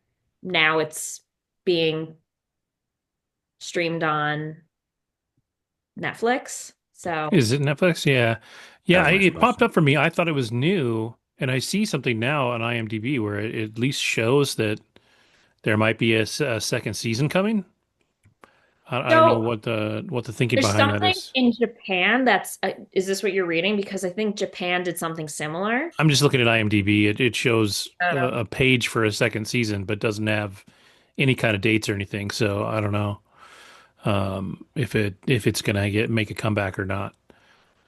now it's being streamed on Netflix. So Is it Netflix? Yeah. That Yeah, was my next it popped question. up for me. I thought it was new, and I see something now on IMDb where it at least shows that there might be a second season coming. I don't know so what the thinking there's behind that something is. in Japan that's is this what you're reading? Because I think Japan did something similar. I'm just looking at IMDb. It shows Oh. a page for a second season, but doesn't have any kind of dates or anything. So I don't know if it's gonna get make a comeback or not.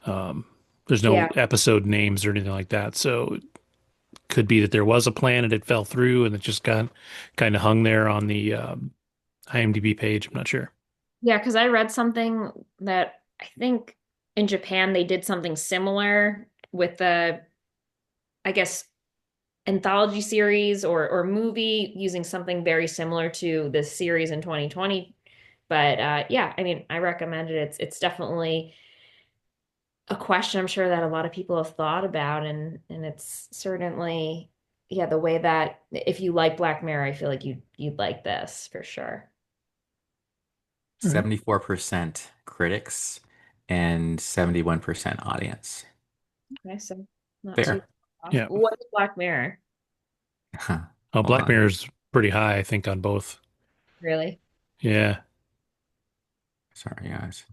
Um, there's no Yeah. episode names or anything like that. So it could be that there was a plan and it fell through and it just got kind of hung there on the IMDb page. I'm not sure. Yeah, because I read something that I think in Japan they did something similar with the, I guess, anthology series or movie using something very similar to this series in 2020. But yeah, I mean, I recommend it. It's definitely a question I'm sure that a lot of people have thought about, and it's certainly yeah, the way that if you like Black Mirror, I feel like you'd like this for sure. All right. 74% critics and 71% audience. Okay, so not too Fair. off. Yeah. What is Black Mirror? Huh. Oh, Hold Black on. Mirror's pretty high, I think, on both. Really? Yeah. Sorry, guys.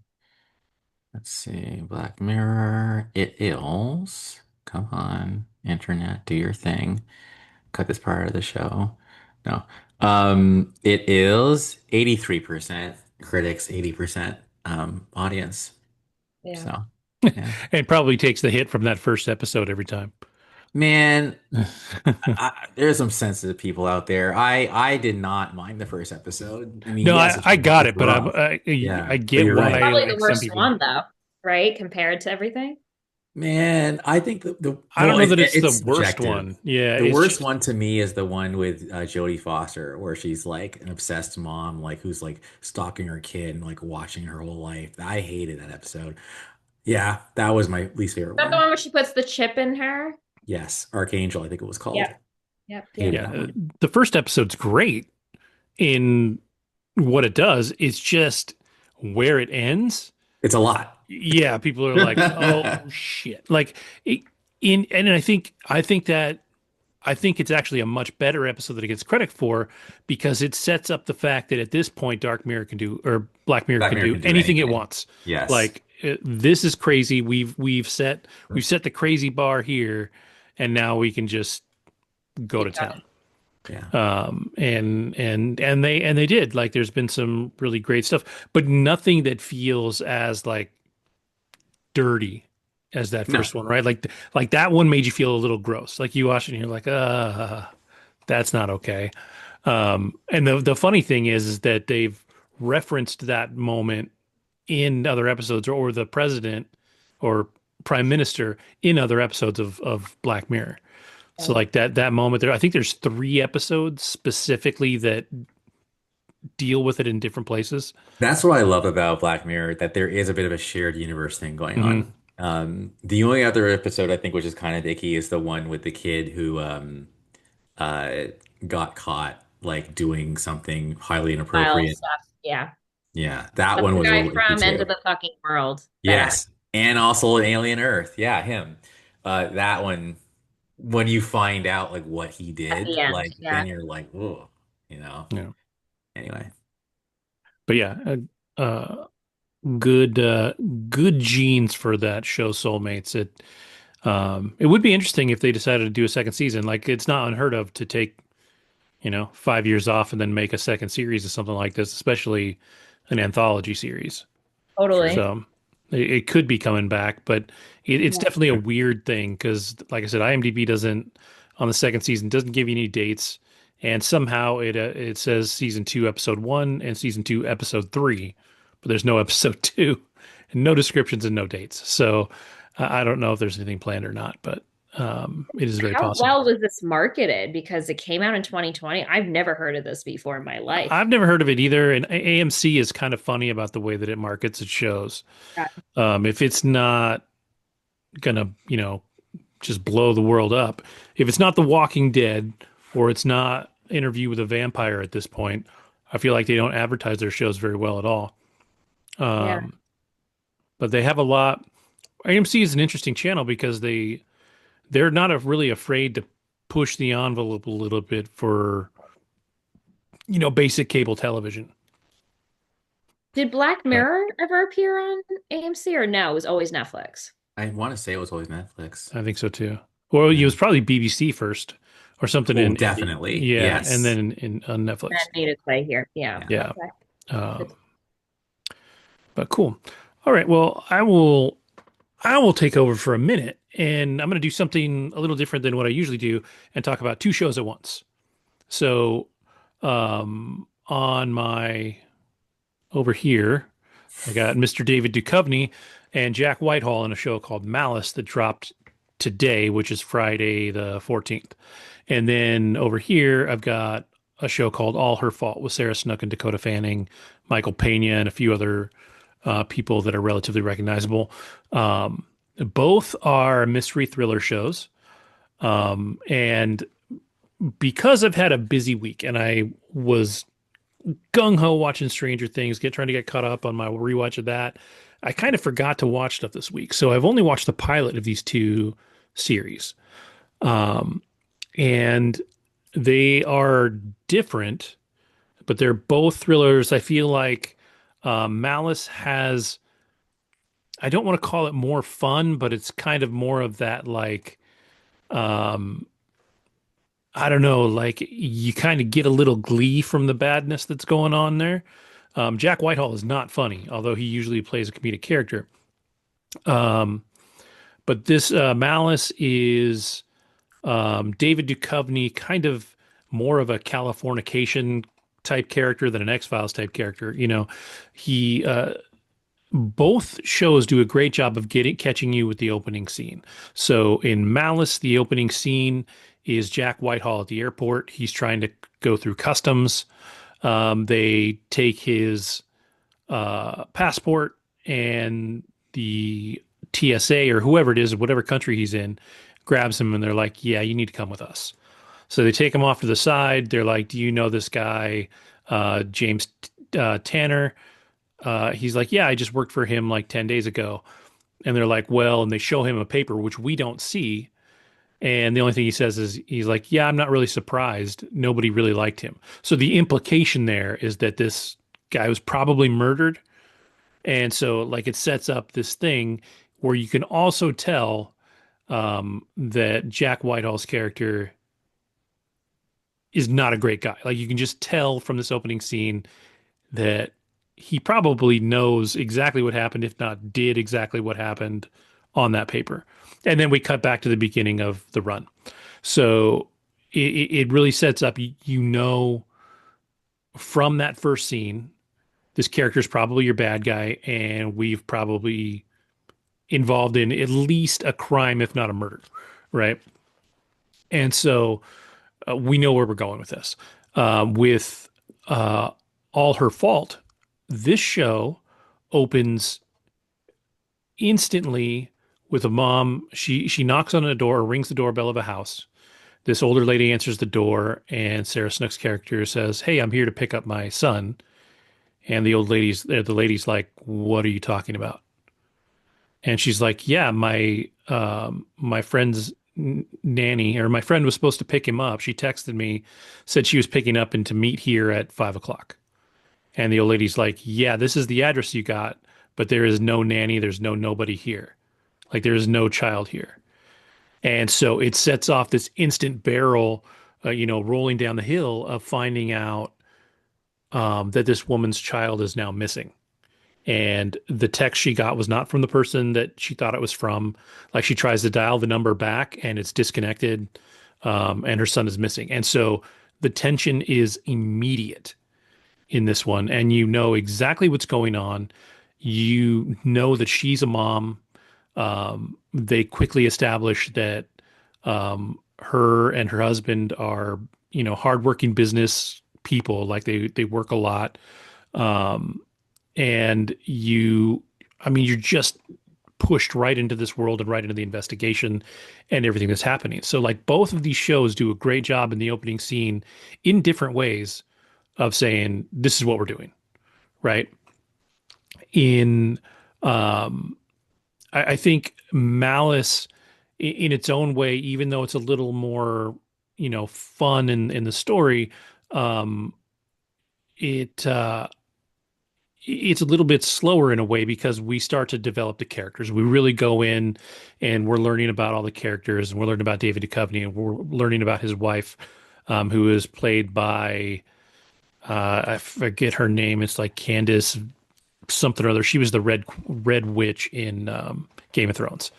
Let's see. Black Mirror. It is. Come on, internet, do your thing. Cut this part of the show. No. It is 83% critics, 80% audience. Yeah. So, yeah. It probably takes the hit from that first episode every time. Man, there's some sensitive people out there. I did not mind the first episode. I mean, No, yes, I got it's it, but rough. I Yeah, but get you're It's right. why probably the like some worst people. one though, right? Compared to everything. Man, I think the I don't well, know that it's the it's worst subjective. one. Yeah, The it's worst just one to me is the one with Jodie Foster, where she's like an obsessed mom, like who's like stalking her kid and like watching her whole life. I hated that episode. Yeah, that was my least favorite Is that the one. one where she puts the chip in her? Yes, Archangel, I think it was called. Yep. Yep. Yep. Hated yeah. that one. The first episode's great in what it does. It's just where it ends. It's a lot. Yeah, people are like, "Oh shit!" Like it, in and I think it's actually a much better episode that it gets credit for because it sets up the fact that at this point, Dark Mirror can do or Black Mirror Black can Mirror do can do anything it anything. wants. Yes. Like this is crazy. We've set the crazy bar here, and now we can just go to Keep going. town. Yeah. And they did. Like there's been some really great stuff, but nothing that feels as like dirty as that No. first one, right? Like that one made you feel a little gross. Like you watch it and you're like, that's not okay. And the funny thing is that they've referenced that moment in other episodes or the president or prime minister in other episodes of Black Mirror. So Okay. like that moment there, I think there's 3 episodes specifically that deal with it in different places. That's what I love about Black Mirror, that there is a bit of a shared universe thing going Hmm. on. The only other episode I think which is kind of icky is the one with the kid who uh got caught like doing something highly Wild inappropriate. stuff. Yeah. Yeah, that That's one the was a guy little icky from End of too. the Fucking World. That Yes. And also Alien Earth. Yeah, him. That one, when you find out like what he at the did, end. like then Yeah. you're like, whoa, you know. Yeah. Anyway. But yeah, good good genes for that show Soulmates. It would be interesting if they decided to do a second season. Like it's not unheard of to take, 5 years off and then make a second series of something like this, especially an anthology series. True. Totally. So it could be coming back, but it's Yeah. definitely a weird thing because, like I said, IMDb doesn't on the second season doesn't give you any dates, and somehow it says season 2, episode 1, and season 2, episode 3, but there's no episode 2, and no descriptions and no dates. So I don't know if there's anything planned or not, but it is very How possible. well was this marketed? Because it came out in 2020. I've never heard of this before in my life. I've never heard of it either, and AMC is kind of funny about the way that it markets its shows. Yeah. If it's not gonna, just blow the world up, if it's not The Walking Dead or it's not Interview with a Vampire at this point, I feel like they don't advertise their shows very well at all. Yeah. Um, but they have a lot. AMC is an interesting channel because they're not really afraid to push the envelope a little bit for basic cable television. Did Black But Mirror ever appear on AMC or no? It was always Netflix. I want to say it was always Netflix. I think so too. Well, it Yeah. was probably BBC first or something Oh, in the, definitely. yeah, and Yes. then on That Netflix. made its way here. Yeah. Yeah. Yeah. Okay. Good. Um, but cool. All right. Well, I will take over for a minute and I'm going to do something a little different than what I usually do and talk about two shows at once. So, on my over here, I got Mr. David Duchovny and Jack Whitehall in a show called Malice that dropped today, which is Friday the 14th. And then over here, I've got a show called All Her Fault with Sarah Snook and Dakota Fanning, Michael Pena, and a few other people that are relatively recognizable. Both are mystery thriller shows. And because I've had a busy week and I was gung ho watching Stranger Things, trying to get caught up on my rewatch of that, I kind of forgot to watch stuff this week. So I've only watched the pilot of these two series. Um, and they are different, but they're both thrillers. I feel like Malice has, I don't want to call it more fun, but it's kind of more of that like, um, I don't know, like you kind of get a little glee from the badness that's going on there. Jack Whitehall is not funny, although he usually plays a comedic character. Um, but this Malice is David Duchovny, kind of more of a Californication type character than an X-Files type character. He both shows do a great job of catching you with the opening scene. So in Malice, the opening scene is Jack Whitehall at the airport. He's trying to go through customs. They take his passport, and the TSA or whoever it is, whatever country he's in, grabs him and they're like, "Yeah, you need to come with us." So they take him off to the side. They're like, "Do you know this guy, James Tanner?" He's like, "Yeah, I just worked for him like 10 days ago." And they're like, "Well," and they show him a paper, which we don't see. And the only thing he says is, he's like, "Yeah, I'm not really surprised. Nobody really liked him." So the implication there is that this guy was probably murdered. And so, like, it sets up this thing where you can also tell that Jack Whitehall's character is not a great guy. Like, you can just tell from this opening scene that he probably knows exactly what happened, if not did exactly what happened on that paper. And then we cut back to the beginning of the run. So it really sets up, from that first scene, this character is probably your bad guy, and we've probably involved in at least a crime, if not a murder, right? And so we know where we're going with this. With All Her Fault, this show opens instantly with a mom. She knocks on a door or rings the doorbell of a house. This older lady answers the door, and Sarah Snook's character says, "Hey, I'm here to pick up my son." And the lady's like, "What are you talking about?" And she's like, "Yeah, my friend's nanny, or my friend was supposed to pick him up. She texted me, said she was picking up and to meet here at 5 o'clock." And the old lady's like, "Yeah, this is the address you got, but there is no nanny. There's nobody here. Like, there is no child here." And so it sets off this instant barrel, rolling down the hill of finding out that this woman's child is now missing. And the text she got was not from the person that she thought it was from. Like, she tries to dial the number back and it's disconnected, and her son is missing. And so the tension is immediate in this one, and you know exactly what's going on. You know that she's a mom. They quickly establish that Her and her husband are, hardworking business people. Like they work a lot. Um, and I mean, you're just pushed right into this world and right into the investigation and everything that's happening. So like both of these shows do a great job in the opening scene in different ways of saying, this is what we're doing, right? In, um, I think Malice, in its own way, even though it's a little more, fun in the story, um, it it's a little bit slower in a way because we start to develop the characters. We really go in and we're learning about all the characters, and we're learning about David Duchovny, and we're learning about his wife, who is played by I forget her name. It's like Candace something or other. She was the red witch in Game of Thrones.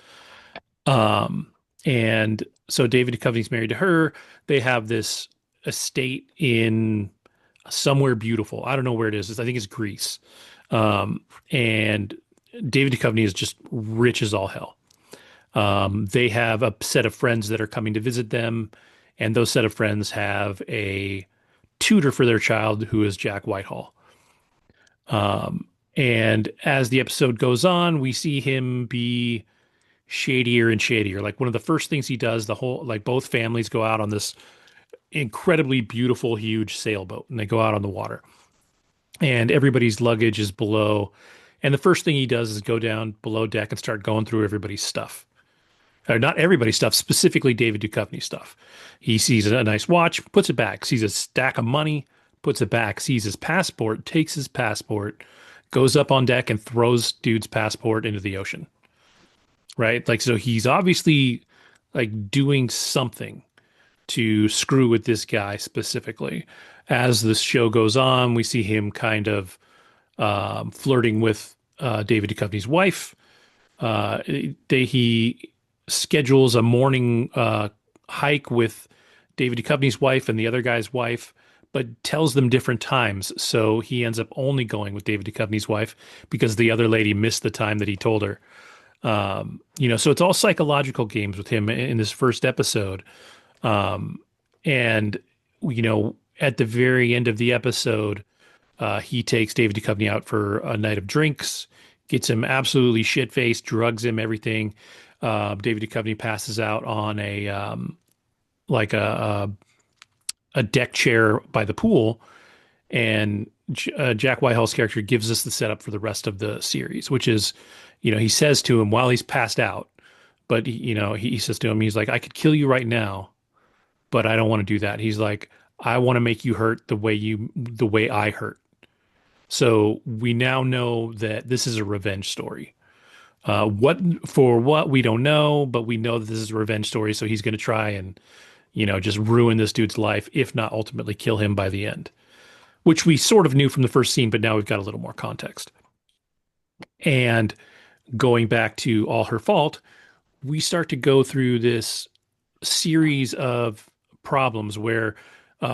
Um, and so David Duchovny's married to her. They have this estate in somewhere beautiful. I don't know where it is. I think it's Greece. And David Duchovny is just rich as all hell. They have a set of friends that are coming to visit them, and those set of friends have a tutor for their child who is Jack Whitehall. And as the episode goes on, we see him be shadier and shadier. Like one of the first things he does, like both families go out on this incredibly beautiful, huge sailboat, and they go out on the water, and everybody's luggage is below. And the first thing he does is go down below deck and start going through everybody's stuff. Or not everybody's stuff, specifically David Duchovny's stuff. He sees a nice watch, puts it back, sees a stack of money, puts it back, sees his passport, takes his passport, goes up on deck and throws dude's passport into the ocean. Right? Like, so he's obviously like doing something to screw with this guy specifically. As the show goes on, we see him kind of flirting with David Duchovny's wife. He schedules a morning hike with David Duchovny's wife and the other guy's wife, but tells them different times. So he ends up only going with David Duchovny's wife because the other lady missed the time that he told her. So it's all psychological games with him in this first episode. Um, and, at the very end of the episode, he takes David Duchovny out for a night of drinks, gets him absolutely shit-faced, drugs him, everything. David Duchovny passes out on like a deck chair by the pool, and Jack Whitehall's character gives us the setup for the rest of the series, which is, he says to him while he's passed out, but he says to him, he's like, I could kill you right now, but I don't want to do that. He's like, I want to make you hurt the way I hurt. So we now know that this is a revenge story. What we don't know, but we know that this is a revenge story. So he's going to try and, just ruin this dude's life, if not ultimately kill him by the end, which we sort of knew from the first scene, but now we've got a little more context. And going back to All Her Fault, we start to go through this series of problems where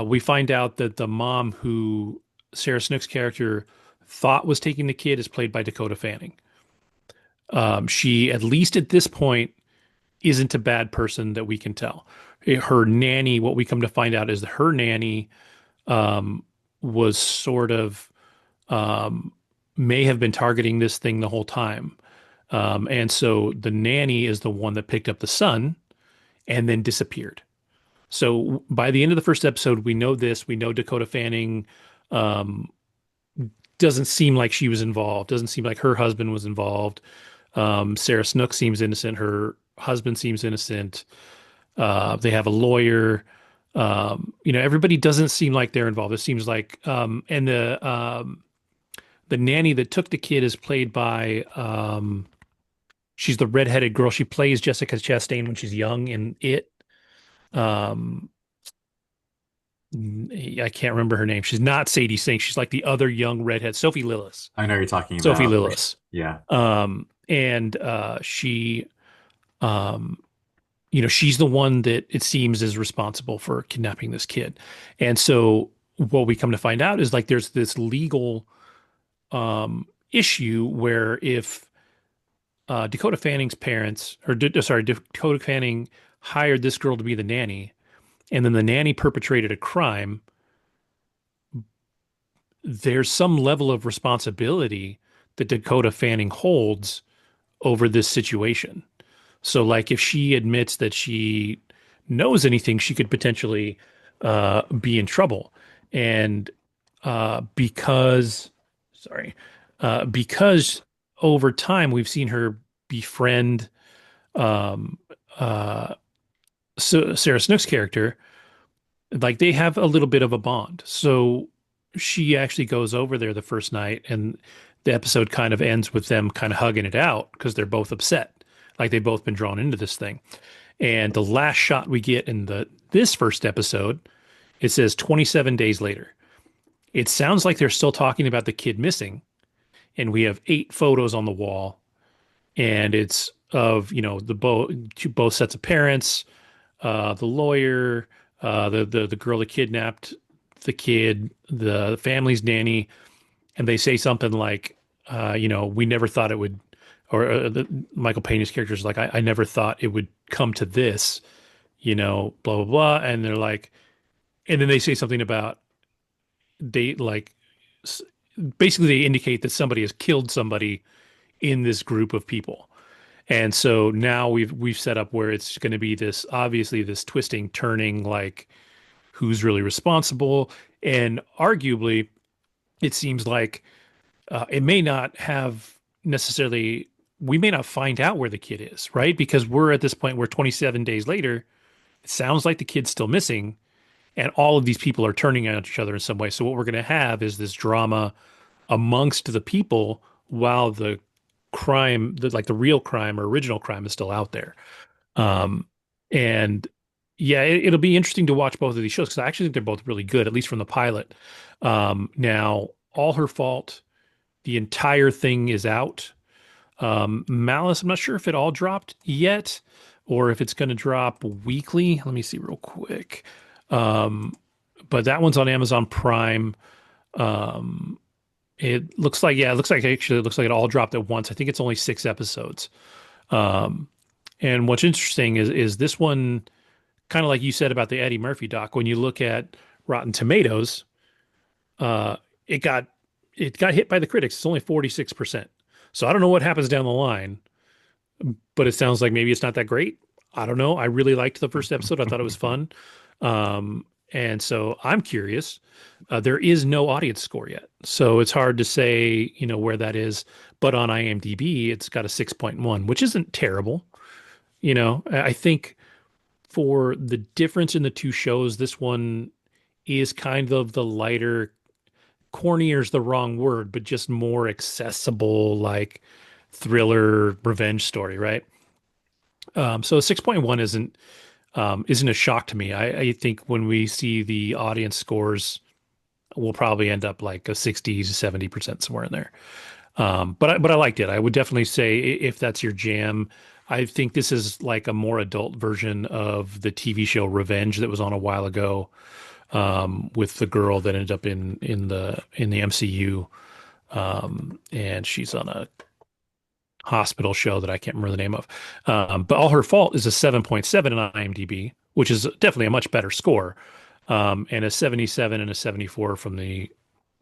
we find out that the mom who Sarah Snook's character thought was taking the kid is played by Dakota Fanning. She, at least at this point, isn't a bad person that we can tell. Her nanny, what we come to find out is that her nanny was sort of may have been targeting this thing the whole time. And so the nanny is the one that picked up the son and then disappeared. So by the end of the first episode, we know this. We know Dakota Fanning doesn't seem like she was involved. Doesn't seem like her husband was involved. Sarah Snook seems innocent. Her husband seems innocent. They have a lawyer. Everybody doesn't seem like they're involved. It seems like, and the nanny that took the kid is played by, she's the redheaded girl. She plays Jessica Chastain when she's young in It. Um, I can't remember her name. She's not Sadie Sink. She's like the other young redhead, Sophie Lillis. I know you're talking Sophie about. Lillis. Yeah. And she, she's the one that it seems is responsible for kidnapping this kid. And so what we come to find out is like there's this legal issue where if Dakota Fanning's parents, Dakota Fanning hired this girl to be the nanny, and then the nanny perpetrated a crime, there's some level of responsibility that Dakota Fanning holds over this situation. So, like, if she admits that she knows anything, she could potentially be in trouble. And sorry, because over time we've seen her befriend um, uh, Sarah Snook's character, like they have a little bit of a bond. So she actually goes over there the first night, and the episode kind of ends with them kind of hugging it out because they're both upset, like they've both been drawn into this thing. And the last shot we get in the this first episode, it says 27 days later. It sounds like they're still talking about the kid missing, and we have 8 photos on the wall, and it's of both sets of parents, the lawyer, the girl that kidnapped the kid, the family's nanny, and they say something like, we never thought it would, or Michael Pena's character is like, I never thought it would come to this, blah blah blah, and they're like, and then they say something about they like, basically they indicate that somebody has killed somebody in this group of people. And so now we've set up where it's going to be this obviously this twisting, turning, like who's really responsible, and arguably it seems like it may not have necessarily we may not find out where the kid is, right? Because we're at this point where 27 days later, it sounds like the kid's still missing, and all of these people are turning on each other in some way. So what we're going to have is this drama amongst the people while the crime, like the real crime or original crime, is still out there. Um, and yeah, it'll be interesting to watch both of these shows because I actually think they're both really good, at least from the pilot. Now, All Her Fault, the entire thing is out. Malice, I'm not sure if it all dropped yet or if it's going to drop weekly. Let me see real quick. Um, but that one's on Amazon Prime. Um, it looks like, yeah, it looks like it all dropped at once. I think it's only 6 episodes. Um, and what's interesting is this one, kind of like you said about the Eddie Murphy doc, when you look at Rotten Tomatoes, uh, it got it got hit by the critics. It's only 46%. So I don't know what happens down the line, but it sounds like maybe it's not that great. I don't know. I really liked the first episode. I thought it was fun. And so I'm curious. There is no audience score yet. So it's hard to say, where that is. But on IMDb, it's got a 6.1, which isn't terrible. I think for the difference in the two shows, this one is kind of the lighter, cornier is the wrong word, but just more accessible, like thriller revenge story, right? So 6.1 isn't a shock to me. I think when we see the audience scores, we'll probably end up like a 60 to 70% somewhere in there. But I liked it. I would definitely say if that's your jam, I think this is like a more adult version of the TV show Revenge that was on a while ago, with the girl that ended up in the MCU, and she's on a hospital show that I can't remember the name of. But All Her Fault is a 7.7 on IMDb, which is definitely a much better score, and a 77 and a 74 from the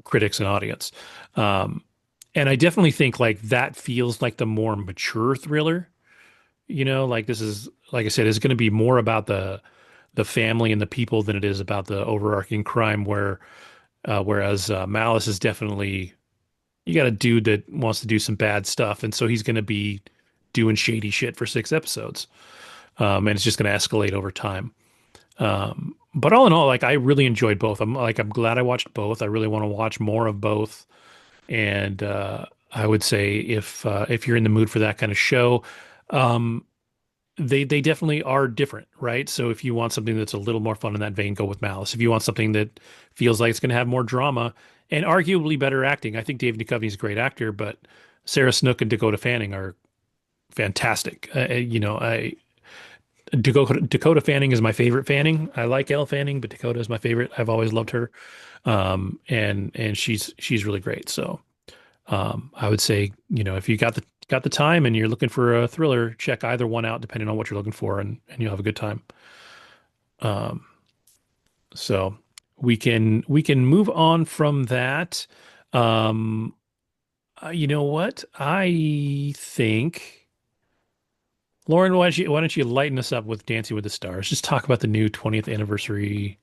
critics and audience. And I definitely think like that feels like the more mature thriller. Like this is, like I said, is going to be more about the family and the people than it is about the overarching crime. Whereas Malice is definitely, you got a dude that wants to do some bad stuff, and so he's going to be doing shady shit for 6 episodes, and it's just going to escalate over time. But all in all, like I really enjoyed both. I'm glad I watched both. I really want to watch more of both, and I would say if you're in the mood for that kind of show, um, they definitely are different, right? So if you want something that's a little more fun in that vein, go with Malice. If you want something that feels like it's going to have more drama and arguably better acting, I think David Duchovny is a great actor, but Sarah Snook and Dakota Fanning are fantastic. Dakota Fanning is my favorite Fanning. I like Elle Fanning, but Dakota is my favorite. I've always loved her, and she's really great. So I would say, if you got got the time and you're looking for a thriller, check either one out depending on what you're looking for, and you'll have a good time. Um, so we can move on from that. Um, you know what? I think Lauren, why don't you lighten us up with Dancing with the Stars? Just talk about the new 20th anniversary.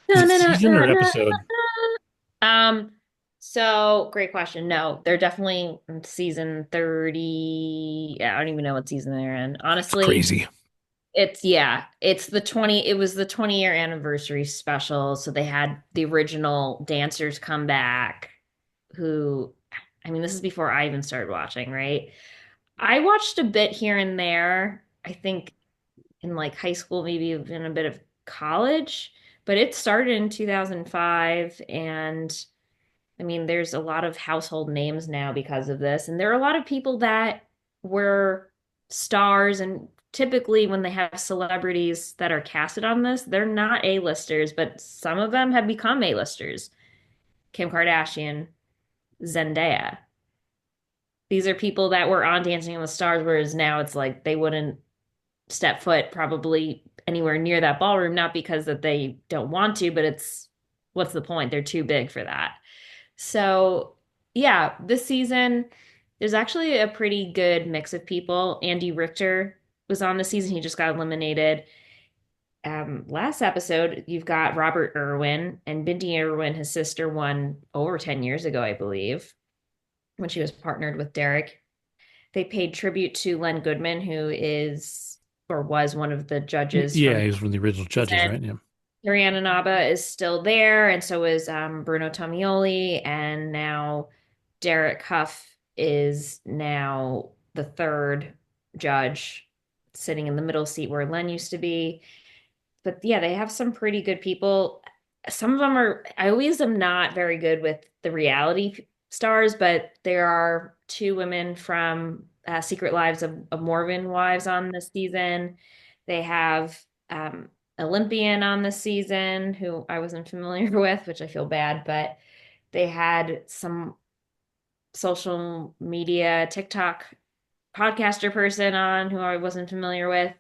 Is No, it no, no, season no, or no. episode? So great question. No, they're definitely in season 30. Yeah, I don't even know what season they're in. It's Honestly, crazy. it's the 20, it was the 20-year anniversary special. So they had the original dancers come back who, I mean, this is before I even started watching, right? I watched a bit here and there. I think in like high school, maybe in a bit of college, but it started in 2005. And I mean, there's a lot of household names now because of this. And there are a lot of people that were stars. And typically, when they have celebrities that are casted on this, they're not A-listers, but some of them have become A-listers. Kim Kardashian, Zendaya. These are people that were on Dancing with the Stars, whereas now it's like they wouldn't step foot probably anywhere near that ballroom, not because that they don't want to, but it's what's the point? They're too big for that. So, yeah, this season there's actually a pretty good mix of people. Andy Richter was on the season. He just got eliminated. Last episode, you've got Robert Irwin and Bindi Irwin, his sister, won over 10 years ago, I believe, when she was partnered with Derek. They paid tribute to Len Goodman, who is or was one of the judges Yeah, from he was one of the original judges, season. right? Yeah. Ariana Naba is still there, and so is Bruno Tomioli, and now Derek Huff is now the third judge, sitting in the middle seat where Len used to be. But yeah, they have some pretty good people. Some of them are, I always am not very good with the reality stars, but there are two women from Secret Lives of Mormon Wives on this season. They have Olympian on this season who I wasn't familiar with, which I feel bad, but they had some social media TikTok podcaster person on who I wasn't familiar with.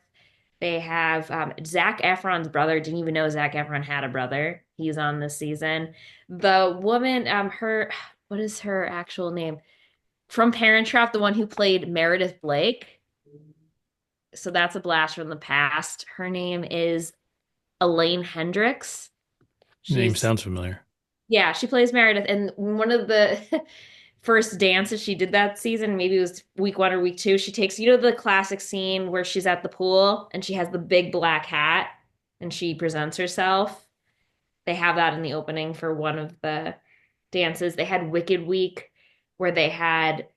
They have Zac Efron's brother. Didn't even know Zac Efron had a brother. He's on this season. The woman, what is her actual name? From Parent Trap, the one who played Meredith Blake. So that's a blast from the past. Her name is Elaine Hendricks. Name She's sounds familiar. Yeah, she plays Meredith. And one of the first dances she did that season, maybe it was week one or week two, she takes, the classic scene where she's at the pool and she has the big black hat and she presents herself. They have that in the opening for one of the dances. They had Wicked Week where they had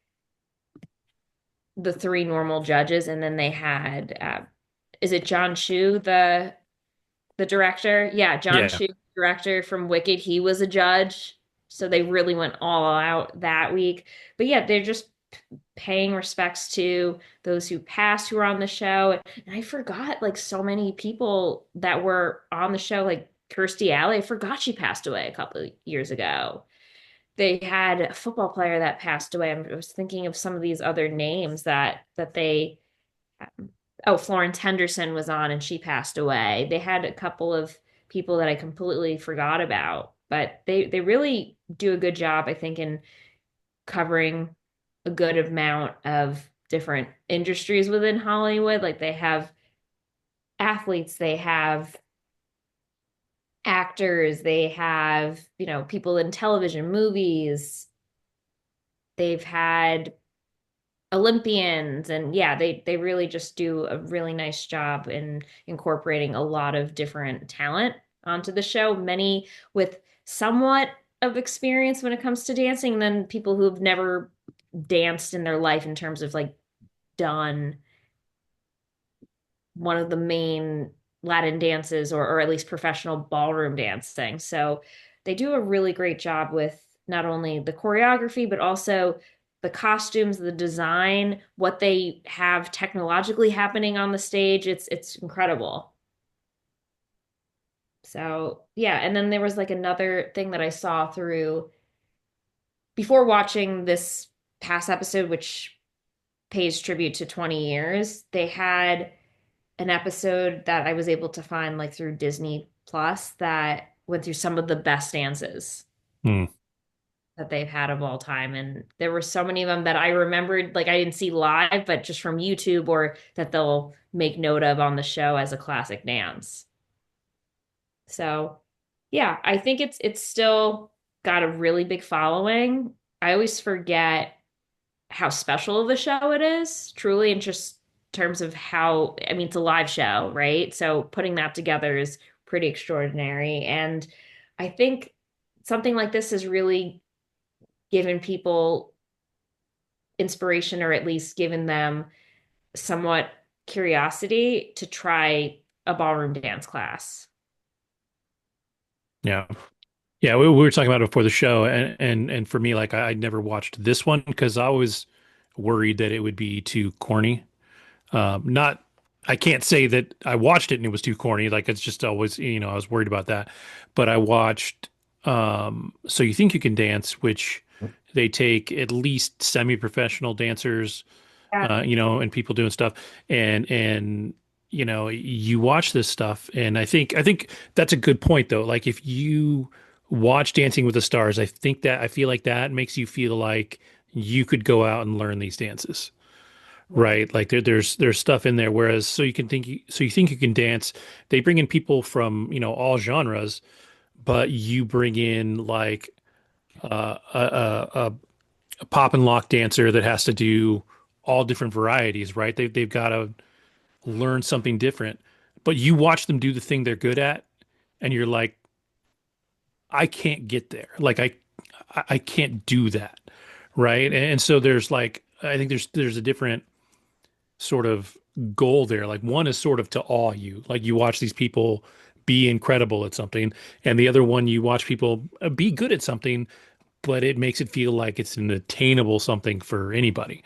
the three normal judges, and then they had is it John Chu, the director? Yeah, John Yeah. Chu, director from Wicked, he was a judge. So they really went all out that week. But yeah, they're just paying respects to those who passed who were on the show. And I forgot like so many people that were on the show, like Kirstie Alley. I forgot she passed away a couple of years ago. They had a football player that passed away. I was thinking of some of these other names that they oh, Florence Henderson was on and she passed away. They had a couple of people that I completely forgot about, but they really do a good job, I think, in covering a good amount of different industries within Hollywood. Like they have athletes, they have actors, they have, people in television, movies. They've had Olympians, and yeah, they really just do a really nice job in incorporating a lot of different talent onto the show, many with somewhat of experience when it comes to dancing, and then people who've never danced in their life in terms of like done one of the main Latin dances, or at least professional ballroom dancing. So they do a really great job with not only the choreography, but also the costumes, the design, what they have technologically happening on the stage. It's incredible. So yeah, and then there was like another thing that I saw through before watching this past episode, which pays tribute to 20 years. They had an episode that I was able to find like through Disney Plus that went through some of the best dances Hmm. that they've had of all time. And there were so many of them that I remembered, like I didn't see live, but just from YouTube or that they'll make note of on the show as a classic dance. So yeah, I think it's still got a really big following. I always forget how special of a show it is, truly, in just terms of how, I mean, it's a live show, right? So putting that together is pretty extraordinary. And I think something like this has really given people inspiration or at least given them somewhat curiosity to try a ballroom dance class. Yeah. Yeah, we were talking about it before the show, and for me, like I never watched this one because I was worried that it would be too corny. Not, I can't say that I watched it and it was too corny. Like it's just always, I was worried about that. But I watched, So You Think You Can Dance, which they take at least semi-professional dancers, Yeah. and people doing stuff, and you watch this stuff, and I think that's a good point though. Like if you watch Dancing with the Stars, I feel like that makes you feel like you could go out and learn these dances. Yeah. Right. Like there's stuff in there. Whereas so you think you can dance. They bring in people from, all genres, but you bring in like a pop and lock dancer that has to do all different varieties, right? They've got to learn something different. But you watch them do the thing they're good at, and you're like, I can't get there. Like I can't do that. Right. And so there's like I think there's a different sort of goal there. Like one is sort of to awe you, like you watch these people be incredible at something, and the other one you watch people be good at something, but it makes it feel like it's an attainable something for anybody.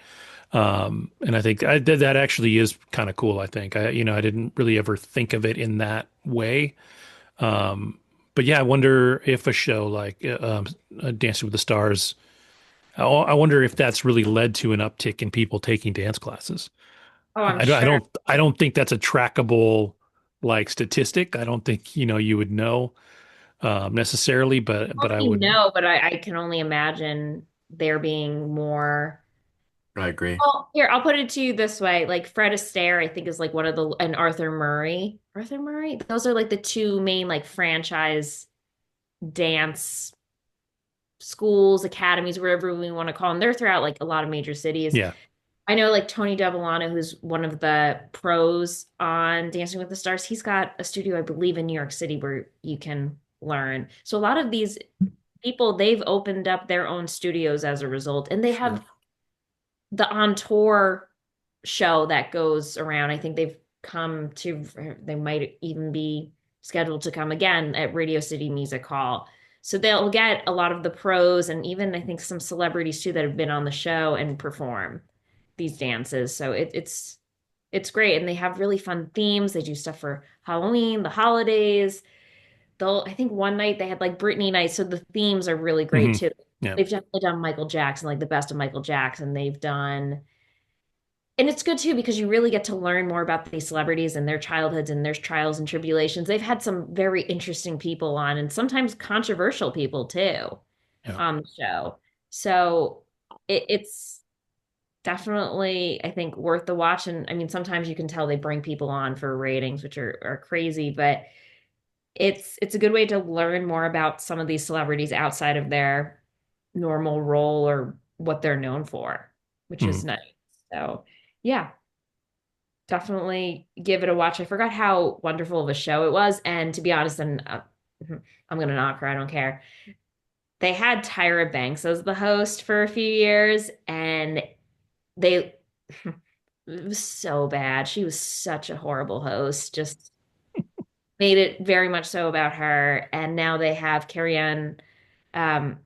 And I think that actually is kind of cool. I think I didn't really ever think of it in that way. But yeah, I wonder if a show like Dancing with the Stars, I wonder if that's really led to an uptick in people taking dance classes. Oh, I'm I sure. don't I don't think that's a trackable like statistic. I don't think you would know necessarily, but Well, I you would. know, but I can only imagine there being more. I agree. Well, here, I'll put it to you this way. Like Fred Astaire, I think is like one of the, and Arthur Murray. Arthur Murray? Those are like the two main like franchise dance schools, academies, wherever we want to call them. They're throughout like a lot of major cities. Yeah. I know like Tony Devellano, who's one of the pros on Dancing with the Stars, he's got a studio, I believe, in New York City where you can learn. So a lot of these people, they've opened up their own studios as a result, and they Sure. have the on tour show that goes around. I think they might even be scheduled to come again at Radio City Music Hall. So they'll get a lot of the pros and even I think some celebrities too that have been on the show and perform these dances. So it's great. And they have really fun themes. They do stuff for Halloween, the holidays. I think one night they had like Britney night. So the themes are really great Hmm. too. Yeah. They've definitely done Michael Jackson, like the best of Michael Jackson. They've done, and it's good too because you really get to learn more about these celebrities and their childhoods and their trials and tribulations. They've had some very interesting people on and sometimes controversial people too Yeah. on the show. So it's definitely, I think, worth the watch. And I mean, sometimes you can tell they bring people on for ratings, which are crazy, but it's a good way to learn more about some of these celebrities outside of their normal role or what they're known for, which Hmm. is nice. So yeah, definitely give it a watch. I forgot how wonderful of a show it was. And to be honest, and I'm gonna knock her, I don't care. They had Tyra Banks as the host for a few years, and they it was so bad. She was such a horrible host, just made it very much so about her. And now they have Carrie Ann, um,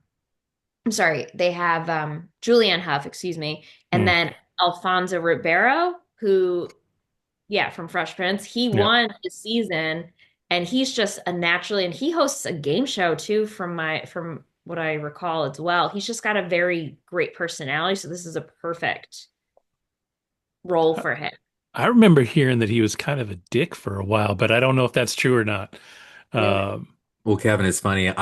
I'm sorry, they have Julianne Hough, excuse me, and Hmm. then Alfonso Ribeiro, who, yeah, from Fresh Prince. He Yeah. won his season, and he's just a naturally, and he hosts a game show too, from what I recall as well. He's just got a very great personality, so this is a perfect role for him. I remember hearing that he was kind of a dick for a while, but I don't know if that's true or not. Really? Um, Well, Kevin, it's funny.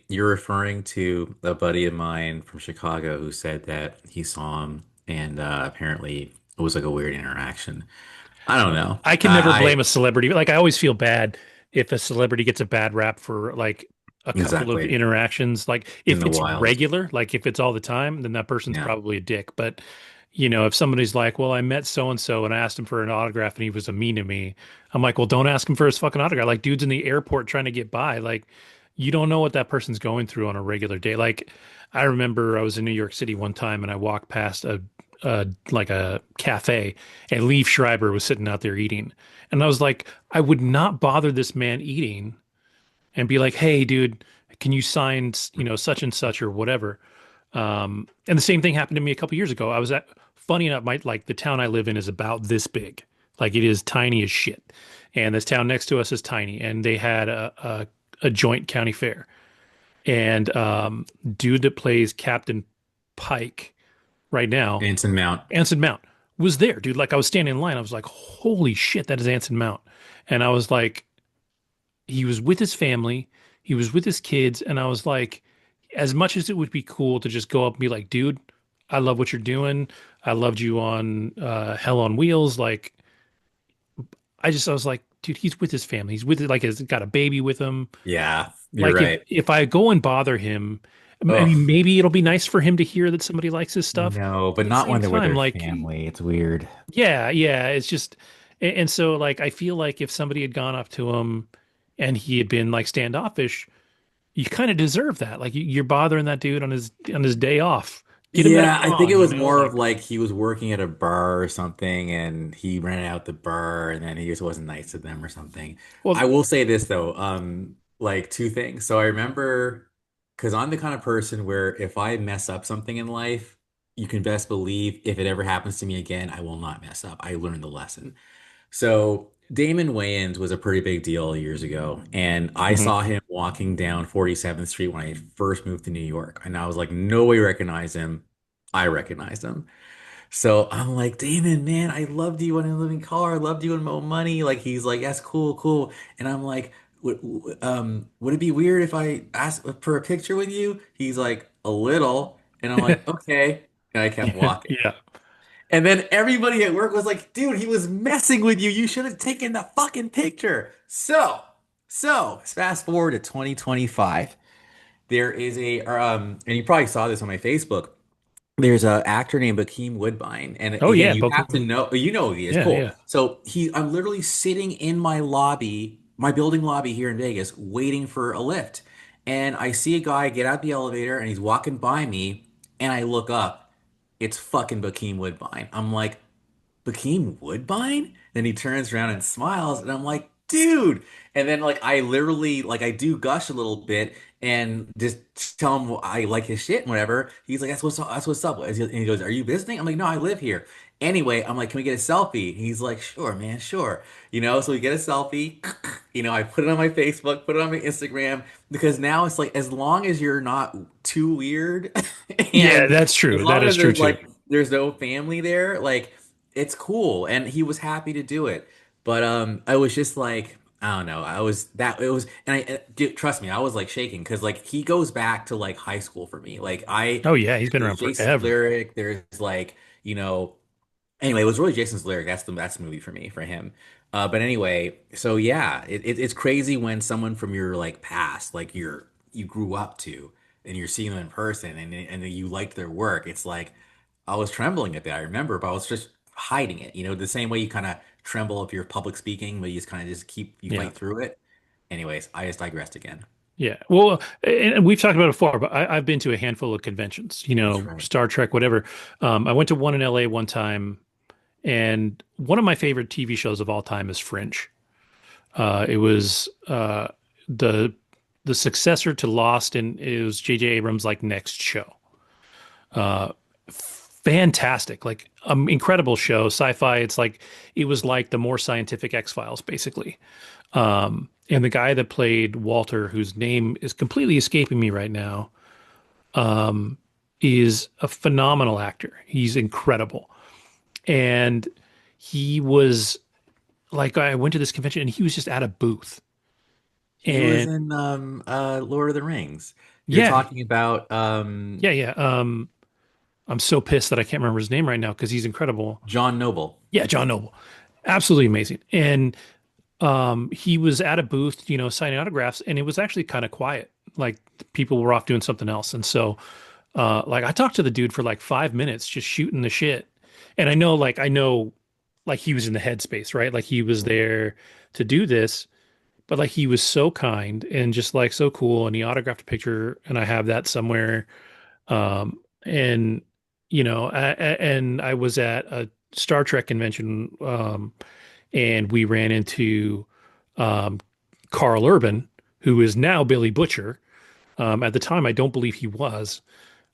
You're referring to a buddy of mine from Chicago who said that he saw him and apparently it was like a weird interaction. I don't know. I can never blame a celebrity. Like I always feel bad if a celebrity gets a bad rap for like a couple of Exactly interactions. Like in if the it's wild. regular, like if it's all the time, then that person's Yeah. probably a dick. But if somebody's like, "Well, I met so and so and I asked him for an autograph and he was a mean to me," I'm like, "Well, don't ask him for his fucking autograph." Like dude's in the airport trying to get by. Like you don't know what that person's going through on a regular day. Like I remember I was in New York City one time and I walked past like a cafe and Leaf Schreiber was sitting out there eating. And I was like, I would not bother this man eating and be like, "Hey, dude, can you sign, such and such or whatever?" And the same thing happened to me a couple years ago. I was at, funny enough, like the town I live in is about this big. Like it is tiny as shit. And this town next to us is tiny. And they had a joint county fair. And dude that plays Captain Pike right now, Anson Mount. Anson Mount, was there, dude. Like I was standing in line. I was like, holy shit, that is Anson Mount. And I was like, he was with his family, he was with his kids, and I was like, as much as it would be cool to just go up and be like, dude, I love what you're doing. I loved you on Hell on Wheels. Like, I was like, dude, he's with his family. He's with like has got a baby with him. Yeah, you're Like if right. if I go and bother him, I mean, Oh, maybe it'll be nice for him to hear that somebody likes his stuff. no, But but at the not same when they're with time, their like, family. It's weird. yeah, yeah, it's just, and so like I feel like if somebody had gone up to him and he had been like standoffish, you kind of deserve that. Like you're bothering that dude on his day off. Get him that Yeah, I think yawn, it was more of like, like he was working at a bar or something and he ran out the bar and then he just wasn't nice to them or something. I well, will say this though, like two things. So I remember because I'm the kind of person where if I mess up something in life, you can best believe if it ever happens to me again, I will not mess up. I learned the lesson. So Damon Wayans was a pretty big deal years ago, and I mhm. saw him walking down 47th Street when I first moved to New York, and I was like, no way recognize him. I recognized him. So I'm like, Damon, man, I loved you in Living Color. I loved you in Mo Money. Like he's like, that's cool, cool. And I'm like, would it be weird if I asked for a picture with you? He's like, a little. And I'm like, okay. And I kept Yeah, walking. yeah, And then everybody at work was like, dude, he was messing with you. You should have taken the fucking picture. So fast forward to 2025. There is and you probably saw this on my Facebook. There's an actor named Hakeem Woodbine. And oh again, yeah, you have to Boku, know, you know who he is. yeah, Cool. yeah, So I'm literally sitting in my lobby, my building lobby here in Vegas, waiting for a lift. And I see a guy get out the elevator and he's walking by me. And I look up. It's fucking Hakeem Woodbine. I'm like, Hakeem Woodbine? Then he turns around and smiles, and I'm like, dude. And then like I literally like I do gush a little bit and just tell him I like his shit and whatever. He's like, that's what's up. And he goes, are you visiting? I'm like, no, I live here. Anyway, I'm like, can we get a selfie? He's like, sure, man, sure. So we get a selfie. I put it on my Facebook, put it on my Instagram, because now it's like as long as you're not too weird yeah. and That's as true. That long is as true there's too. like there's no family there, like it's cool and he was happy to do it. But I was just like I don't know. I was that it was and dude, trust me, I was like shaking because like he goes back to like high school for me. Like Oh yeah, he's been there's around Jason's forever. lyric, there's like, anyway, it was really Jason's lyric. That's the movie for me, for him. But anyway, so yeah, it's crazy when someone from your like past, like you grew up to, and you're seeing them in person, and you liked their work. It's like I was trembling at that. I remember, but I was just hiding it. The same way you kind of tremble if you're public speaking, but you just kind of just you Yeah. fight through it. Anyways, I just digressed again. Yeah. Well, and we've talked about it before, but I've been to a handful of conventions, That's right. Star Trek, whatever. I went to one in LA one time, and one of my favorite TV shows of all time is Fringe. It was the the successor to Lost, and it was J.J. Abrams' like next show. Fantastic, like incredible show, sci-fi. It was like the more scientific X-Files, basically. And the guy that played Walter, whose name is completely escaping me right now, is a phenomenal actor. He's incredible. and he was like, I went to this convention and he was just at a booth. He was And in Lord of the Rings. You're yeah, talking about yeah. I'm so pissed that I can't remember his name right now because he's incredible. John Noble. Yeah, John Noble. Absolutely amazing. And he was at a booth, signing autographs, and it was actually kind of quiet. Like people were off doing something else. And so like I talked to the dude for like 5 minutes just shooting the shit. And I know like he was in the headspace, right? Like he was there to do this, but like he was so kind and just like so cool and he autographed a picture and I have that somewhere. And and I was at a Star Trek convention and we ran into um Carl Urban, who is now Billy Butcher. At the time I don't believe he was.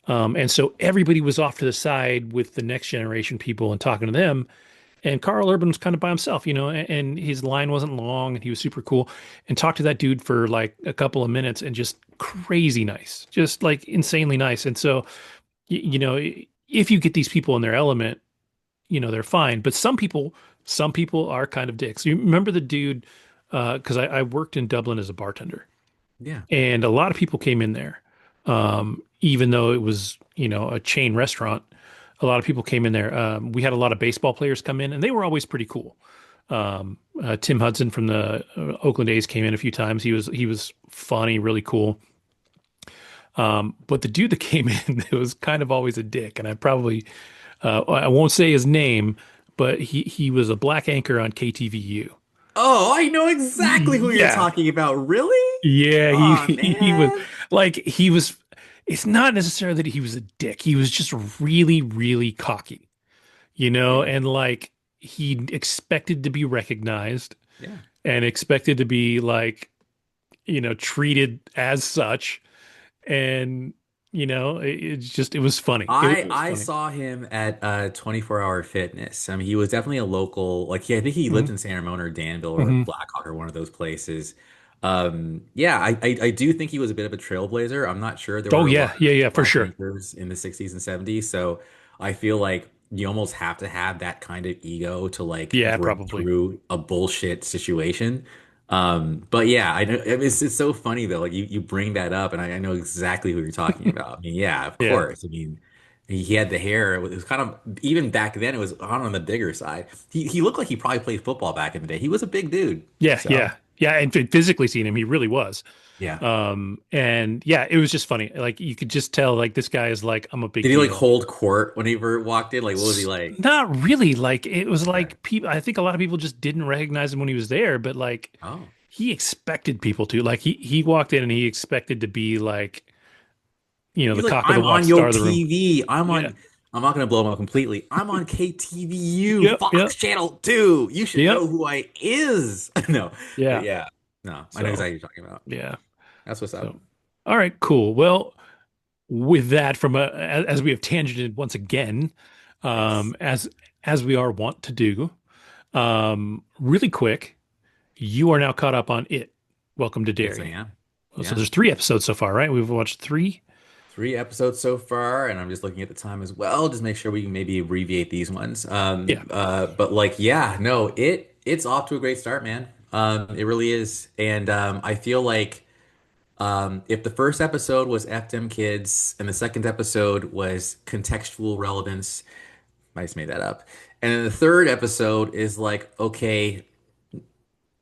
And so everybody was off to the side with the next generation people and talking to them. And Carl Urban was kind of by himself, and his line wasn't long and he was super cool. And talked to that dude for like a couple of minutes and just crazy nice, just like insanely nice. And so, if you get these people in their element, they're fine. But some people are kind of dicks. You remember the dude, because I worked in Dublin as a bartender. Yeah. And a lot of people came in there, even though it was, a chain restaurant. A lot of people came in there. We had a lot of baseball players come in, and they were always pretty cool. Tim Hudson from the Oakland A's came in a few times. He was funny, really cool. But the dude that came in, it was kind of always a dick, and I won't say his name, but he was a black anchor on KTVU. Oh, I know exactly who you're Yeah, talking about. Really? yeah, he Oh he was man. like he was. It's not necessarily that he was a dick. He was just really, really cocky, Yeah. and like he expected to be recognized Yeah. and expected to be like, treated as such. And, it was funny. It was I funny. saw him at 24-hour fitness. I mean, he was definitely a local, like I think he lived Hmm. in San Ramon or Danville or Hmm. Blackhawk or one of those places. Yeah, I do think he was a bit of a trailblazer. I'm not sure there Oh were a lot yeah, yeah, of yeah, for black sure. anchors in the 60s and 70s, so I feel like you almost have to have that kind of ego to like Yeah, bring probably. through a bullshit situation. But yeah, I know it's so funny though. Like you bring that up, and I know exactly who you're talking about. I mean, yeah, of Yeah, course. I mean, he had the hair. It was kind of even back then. It was on the bigger side. He looked like he probably played football back in the day. He was a big dude. yeah, So yeah, yeah. And physically seeing him, he really was. yeah. And yeah, it was just funny. Like you could just tell, like this guy is like, I'm a Did big he like deal. hold court when he walked in? Like, what was he like? Not really. Like it was Okay. like people. I think a lot of people just didn't recognize him when he was there, but like Oh, he expected people to. Like he walked in and he expected to be like, he's the like, cock of the I'm walk on your star of the room. TV. I'm Yeah. on. I'm not gonna blow him up completely. I'm on KTVU, Yep. Fox Yep. Channel 2. You should Yep. know who I is. No, but Yeah. yeah, no, I know So exactly what you're talking about. yeah. That's what's up. So all right, cool. Well, with that, as we have tangented once again, Nice. as we are wont to do, really quick, you are now caught up on it. Welcome to Yes, I Derry. am. Well, so Yeah. there's 3 episodes so far, right? We've watched three. 3 episodes so far, and I'm just looking at the time as well, just make sure we can maybe abbreviate these ones. Yeah. But like, yeah, no, it's off to a great start, man. It really is. And I feel like if the first episode was F them kids and the second episode was contextual relevance, I just made that up. And then the third episode is like, okay,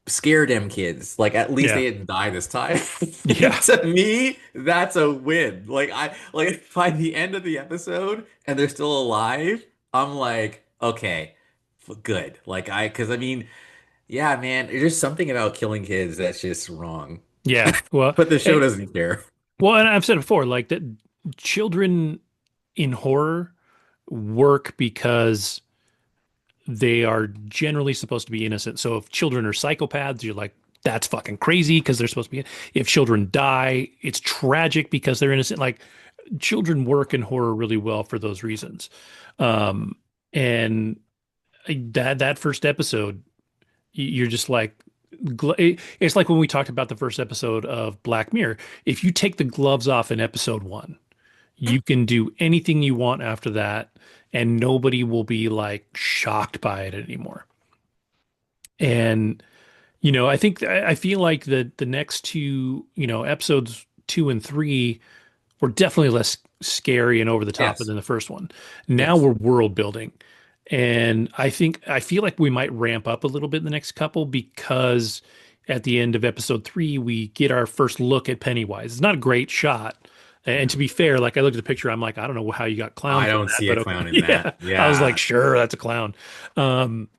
scare them kids. Like at least Yeah. they didn't die this time. Yeah. To me, that's a win. Like by the end of the episode and they're still alive, I'm like, okay, good. Because I mean, yeah, man, there's something about killing kids that's just wrong. Yeah. Well, But the show and, doesn't care. and I've said it before, like that children in horror work because they are generally supposed to be innocent. So if children are psychopaths, you're like, that's fucking crazy because they're supposed to be. If children die, it's tragic because they're innocent. Like children work in horror really well for those reasons. Um, and that first episode, you're just like, it's like when we talked about the first episode of Black Mirror. If you take the gloves off in episode one, you can do anything you want after that. and nobody will be like shocked by it anymore. And I think I feel like the next two, episodes 2 and 3 were definitely less scary and over the top Yes. than the first one. Now Yes. we're world building. And I feel like we might ramp up a little bit in the next couple because at the end of episode 3, we get our first look at Pennywise. It's not a great shot. And Yeah. to be fair, like I looked at the picture, I'm like, I don't know how you got clown I from don't that, see a but okay. clown in Yeah. that. I was like, Yeah. sure, that's a clown. Um,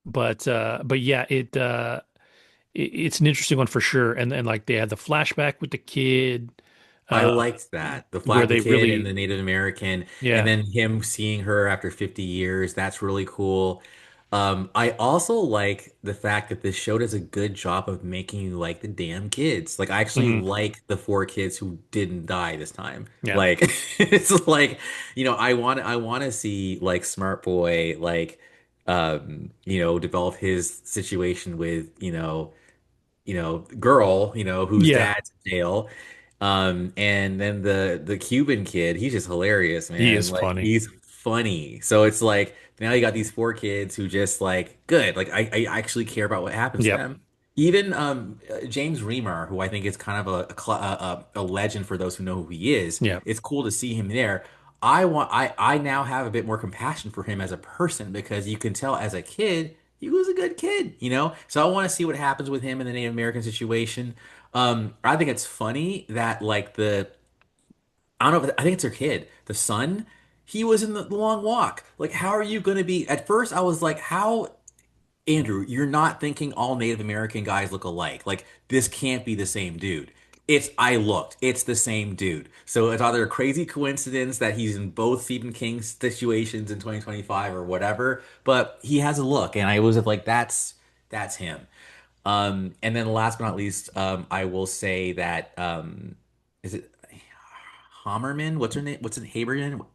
but yeah, it's an interesting one for sure. And like they had the flashback with the kid, I uh, liked that. where The they kid and really, the Native American, and yeah. then him seeing her after 50 years. That's really cool. I also like the fact that this show does a good job of making you like the damn kids. Like, I actually Hmm. like the four kids who didn't die this time. Yeah. Like, it's like, I want to see like Smart Boy, like, develop his situation with, girl, whose Yeah. dad's in jail. And then the Cuban kid, he's just hilarious, He man. is Like, funny. he's funny. So it's like now you got these four kids who just like good. Like, I actually care about what happens to Yep. them. Even James Remar, who I think is kind of a legend for those who know who he is. Yeah. It's cool to see him there. I now have a bit more compassion for him as a person because you can tell as a kid he was a good kid, you know? So I want to see what happens with him in the Native American situation. I think it's funny that like I don't know, I think it's her kid, the son, he was in the long walk. Like, how are you going to be? At first, I was like, how, Andrew, you're not thinking all Native American guys look alike. Like, this can't be the same dude. I looked, it's the same dude. So it's either a crazy coincidence that he's in both Stephen King situations in 2025 or whatever, but he has a look, and I was like, that's him. And then last but not least, I will say that is it Hammerman? What's her name? What's it? Haberman?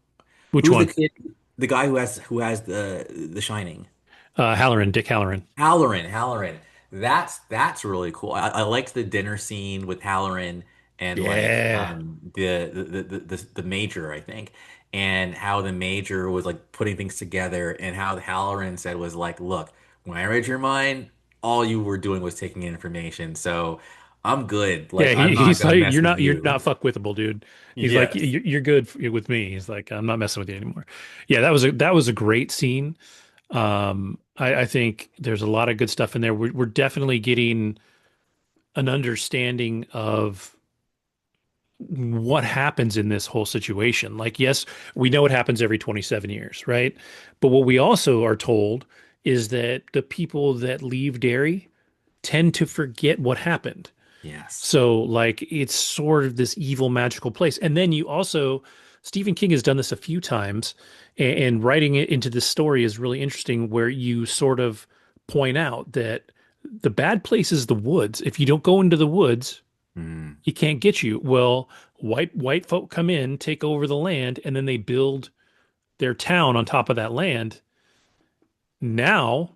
Which Who's the one? kid? The guy who has the Shining. Halloran, Dick Halloran. Halloran. That's really cool. I liked the dinner scene with Halloran and like Yeah. the major, I think, and how the major was like putting things together, and how Halloran said was like, look, when I read your mind, all you were doing was taking in information. So I'm good. Yeah, Like, I'm not he's gonna like, mess with you're you. not fuck withable, dude. He's like, Yes. You're good with me. He's like, I'm not messing with you anymore. Yeah, that was a great scene. I think there's a lot of good stuff in there. We're definitely getting an understanding of what happens in this whole situation. Like, yes, we know it happens every 27 years, right? But what we also are told is that the people that leave Derry tend to forget what happened. Yes. So, like, it's sort of this evil, magical place. And then you also, Stephen King has done this a few times, and writing it into this story is really interesting, where you sort of point out that the bad place is the woods. If you don't go into the woods, Mm. he can't get you. Well, white folk come in, take over the land, and then they build their town on top of that land. Now,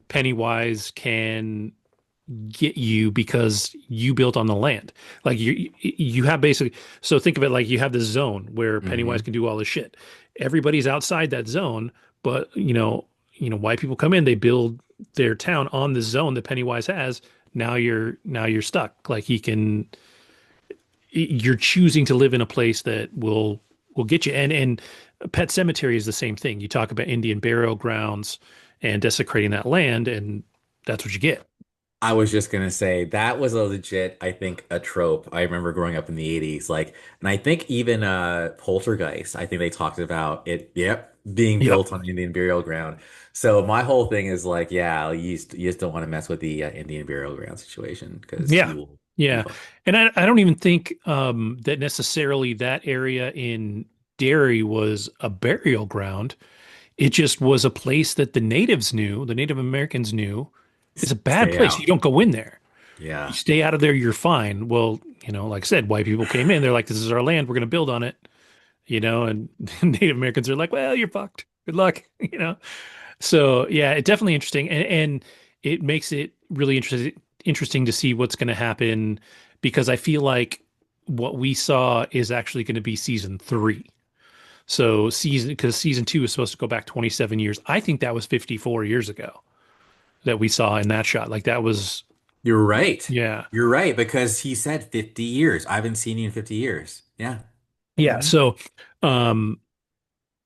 Pennywise can get you because you built on the land. Like you have basically, so think of it like you have this zone where Pennywise Hmm. can do all this shit. Everybody's outside that zone, but white people come in, they build their town on the zone that Pennywise has. Now you're stuck. Like you're choosing to live in a place that will get you. And Pet Cemetery is the same thing. You talk about Indian burial grounds and desecrating that land, and that's what you get. I was just gonna say that was a legit, I think, a trope. I remember growing up in the 80s, like, and I think even Poltergeist, I think they talked about it, yep, being Yep. built on Indian burial ground. So my whole thing is like, yeah, you just don't want to mess with the Indian burial ground situation because Yeah. you will be Yeah. fine. And I don't even think that necessarily that area in Derry was a burial ground. It just was a place that the natives knew, the Native Americans knew, is a bad Stay place. You out. don't go in there. You Yeah. stay out of there, you're fine. Well, like I said, white people came in, they're like, this is our land, we're going to build on it, and Native Americans are like, well, you're fucked. Good luck, you know. So yeah, it's definitely interesting, and it makes it really interesting to see what's going to happen because I feel like what we saw is actually going to be season 3. So because season two is supposed to go back 27 years. I think that was 54 years ago that we saw in that shot. Like that was, You're right. yeah. You're right because he said 50 years. I haven't seen you in 50 years. Yeah. Yeah. Hmm. So, um,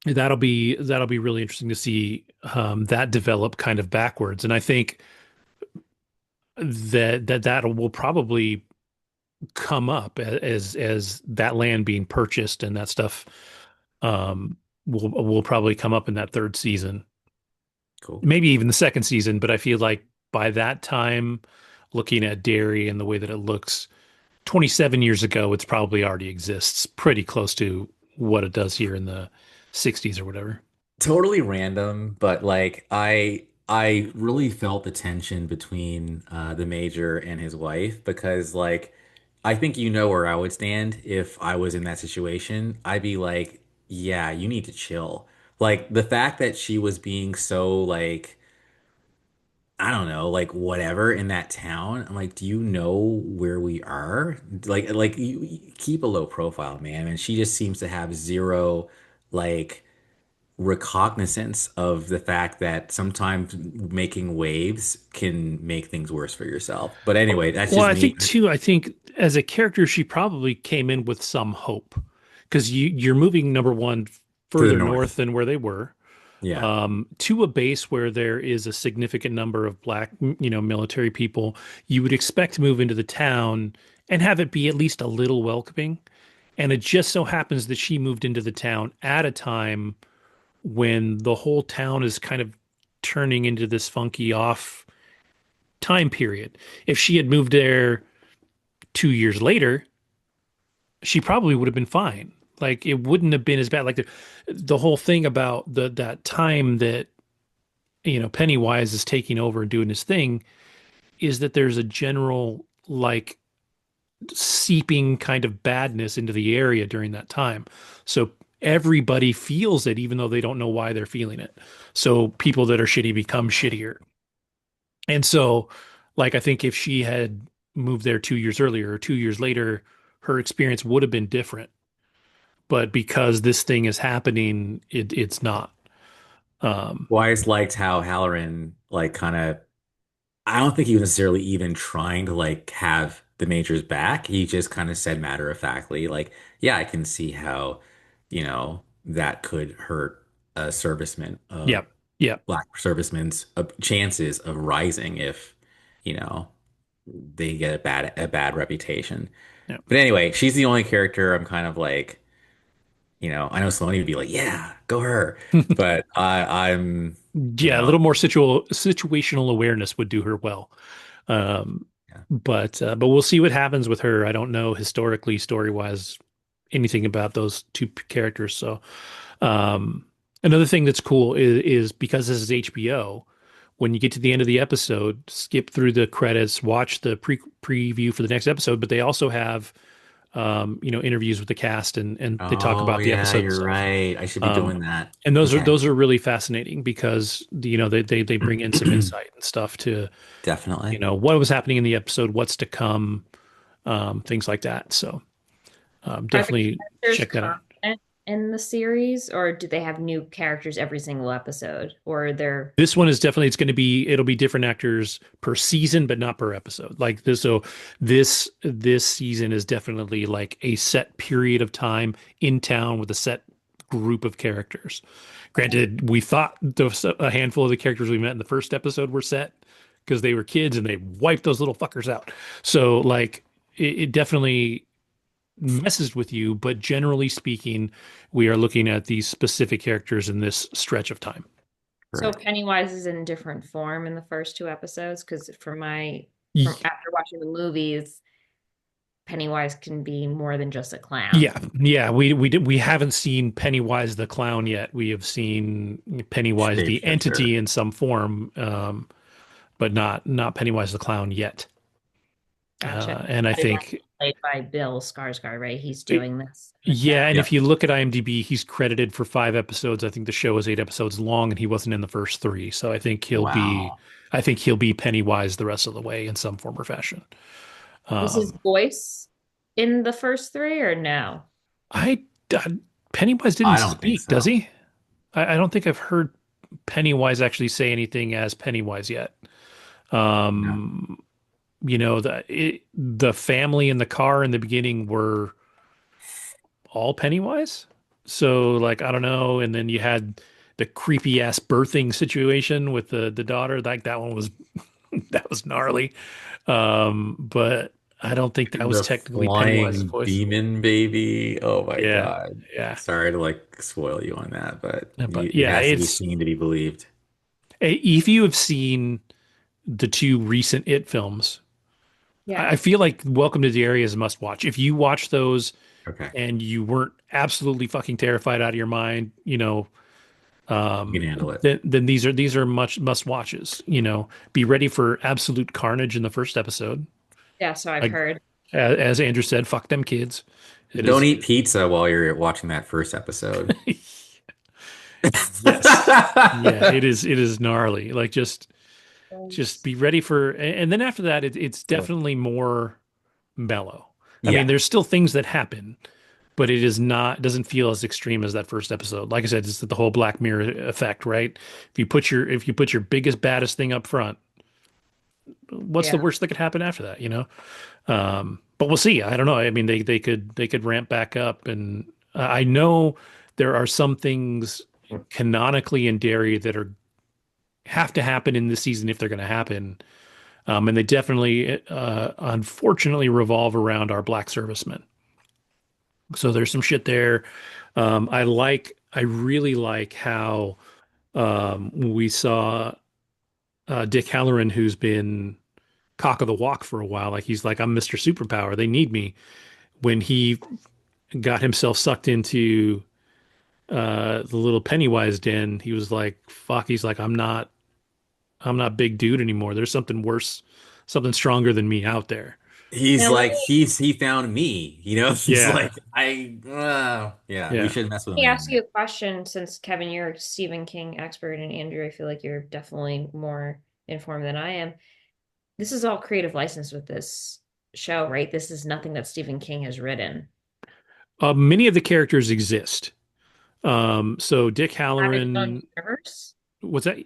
that'll be really interesting to see that develop kind of backwards. And I think that will probably come up as that land being purchased and that stuff will probably come up in that third season, Cool. maybe even the second season. But I feel like by that time, looking at Derry and the way that it looks 27 years ago, it's probably already exists pretty close to what it does here in the 60s or whatever. Totally random, but like I really felt the tension between the major and his wife because like I think you know where I would stand if I was in that situation. I'd be like, yeah, you need to chill. Like the fact that she was being so like I don't know, like whatever in that town. I'm like, do you know where we are? Like you keep a low profile, man. And she just seems to have zero like recognizance of the fact that sometimes making waves can make things worse for yourself. But anyway, that's Well, just I me think too, I think as a character, she probably came in with some hope because you're moving number one to the further north north. than where they were, Yeah. to a base where there is a significant number of black, military people. You would expect to move into the town and have it be at least a little welcoming. And it just so happens that she moved into the town at a time when the whole town is kind of turning into this funky off time period. If she had moved there 2 years later, she probably would have been fine. Like it wouldn't have been as bad. Like the whole thing about that time that Pennywise is taking over and doing his thing is that there's a general like seeping kind of badness into the area during that time. So everybody feels it even though they don't know why they're feeling it. So people that are shitty become shittier. And so like I think if she had moved there 2 years earlier or 2 years later, her experience would have been different. But because this thing is happening, it's not. Um, Well, I just liked how Halloran like kind of I don't think he was necessarily even trying to like have the majors back. He just kind of said matter of factly, like, yeah, I can see how, that could hurt a serviceman, yeah, yeah, black servicemen's chances of rising if, you know, they get a bad reputation. yeah. But anyway, she's the only character I'm kind of like, I know Saloni would be like, yeah, go her. But I'm, you Yeah, a know, little more situational awareness would do her well. Um, yeah. but we'll see what happens with her. I don't know historically, story wise, anything about those two characters. So, um, another thing that's cool is because this is HBO. When you get to the end of the episode, skip through the credits, watch the preview for the next episode. But they also have interviews with the cast and they talk Oh about the yeah, episode you're itself. right. I should be Um, doing that. and those are Okay. those are really fascinating because they bring in some insight and stuff to Definitely. what was happening in the episode, what's to come, things like that. So Are the definitely characters check that out. constant in the series, or do they have new characters every single episode? Or they're This one is definitely it'll be different actors per season, but not per episode. Like this, so this season is definitely like a set period of time in town with a set group of characters. okay. Granted, we thought a handful of the characters we met in the first episode were set because they were kids and they wiped those little fuckers out. So like it definitely messes with you, but generally speaking, we are looking at these specific characters in this stretch of time. So Correct. Pennywise is in different form in the first two episodes because from after watching the movies, Pennywise can be more than just a clown. Yeah. We haven't seen Pennywise the clown yet. We have seen Pennywise the Shapeshifter. entity in some form, but not Pennywise the clown yet. Gotcha. And I That is also think played by Bill Skarsgård, right? He's doing this in the yeah, show. and if Yep. you look at IMDb, he's credited for 5 episodes. I think the show is 8 episodes long, and he wasn't in the first three. So Wow. I think he'll be Pennywise the rest of the way in some form or fashion. Was his Um, voice in the first three or no? I Pennywise didn't I don't think speak, does so. he? I don't think I've heard Pennywise actually say anything as Pennywise yet. No. Um, the family in the car in the beginning were all Pennywise. So like I don't know, and then you had the creepy ass birthing situation with the daughter. Like that one was that was gnarly. But I don't think that was The technically Pennywise's flying voice. demon baby. Oh my Yeah, God. yeah. Sorry to like spoil you on that, but But it yeah, has to be it's seen to be believed. if you have seen the two recent It films, Yeah. I feel like Welcome to Derry is a must watch. If you watch those Okay. and you weren't absolutely fucking terrified out of your mind, You can handle it. then these are much must watches. Be ready for absolute carnage in the first episode. Yeah, so I've Like heard. as Andrew said, fuck them kids. It Don't is eat pizza while you're watching that first episode. yes. Yeah, it is gnarly. Like just be ready for and then after that it's definitely more mellow. I mean, Yeah, there's still things that happen, but doesn't feel as extreme as that first episode. Like I said, it's the whole Black Mirror effect, right? If you put your biggest baddest thing up front, what's the Yeah. worst that could happen after that? But we'll see. I don't know. I mean, they could ramp back up, and I know there are some things canonically in Derry that are have to happen in this season if they're going to happen. And they definitely, unfortunately, revolve around our black servicemen. So there's some shit there. I really like how we saw Dick Halloran, who's been cock of the walk for a while. Like he's like, I'm Mr. Superpower. They need me. When he got himself sucked into the little Pennywise den, he was like, fuck. He's like, I'm not big dude anymore. There's something worse, something stronger than me out there. he's Now like he found me. He's Yeah, like yeah. We yeah. shouldn't mess with let him me ask anymore. you a question since Kevin, you're a Stephen King expert, and Andrew, I feel like you're definitely more informed than I am. This is all creative license with this show, right? This is nothing that Stephen King has written. Many of the characters exist. So Dick Have its own Halloran, universe? was that?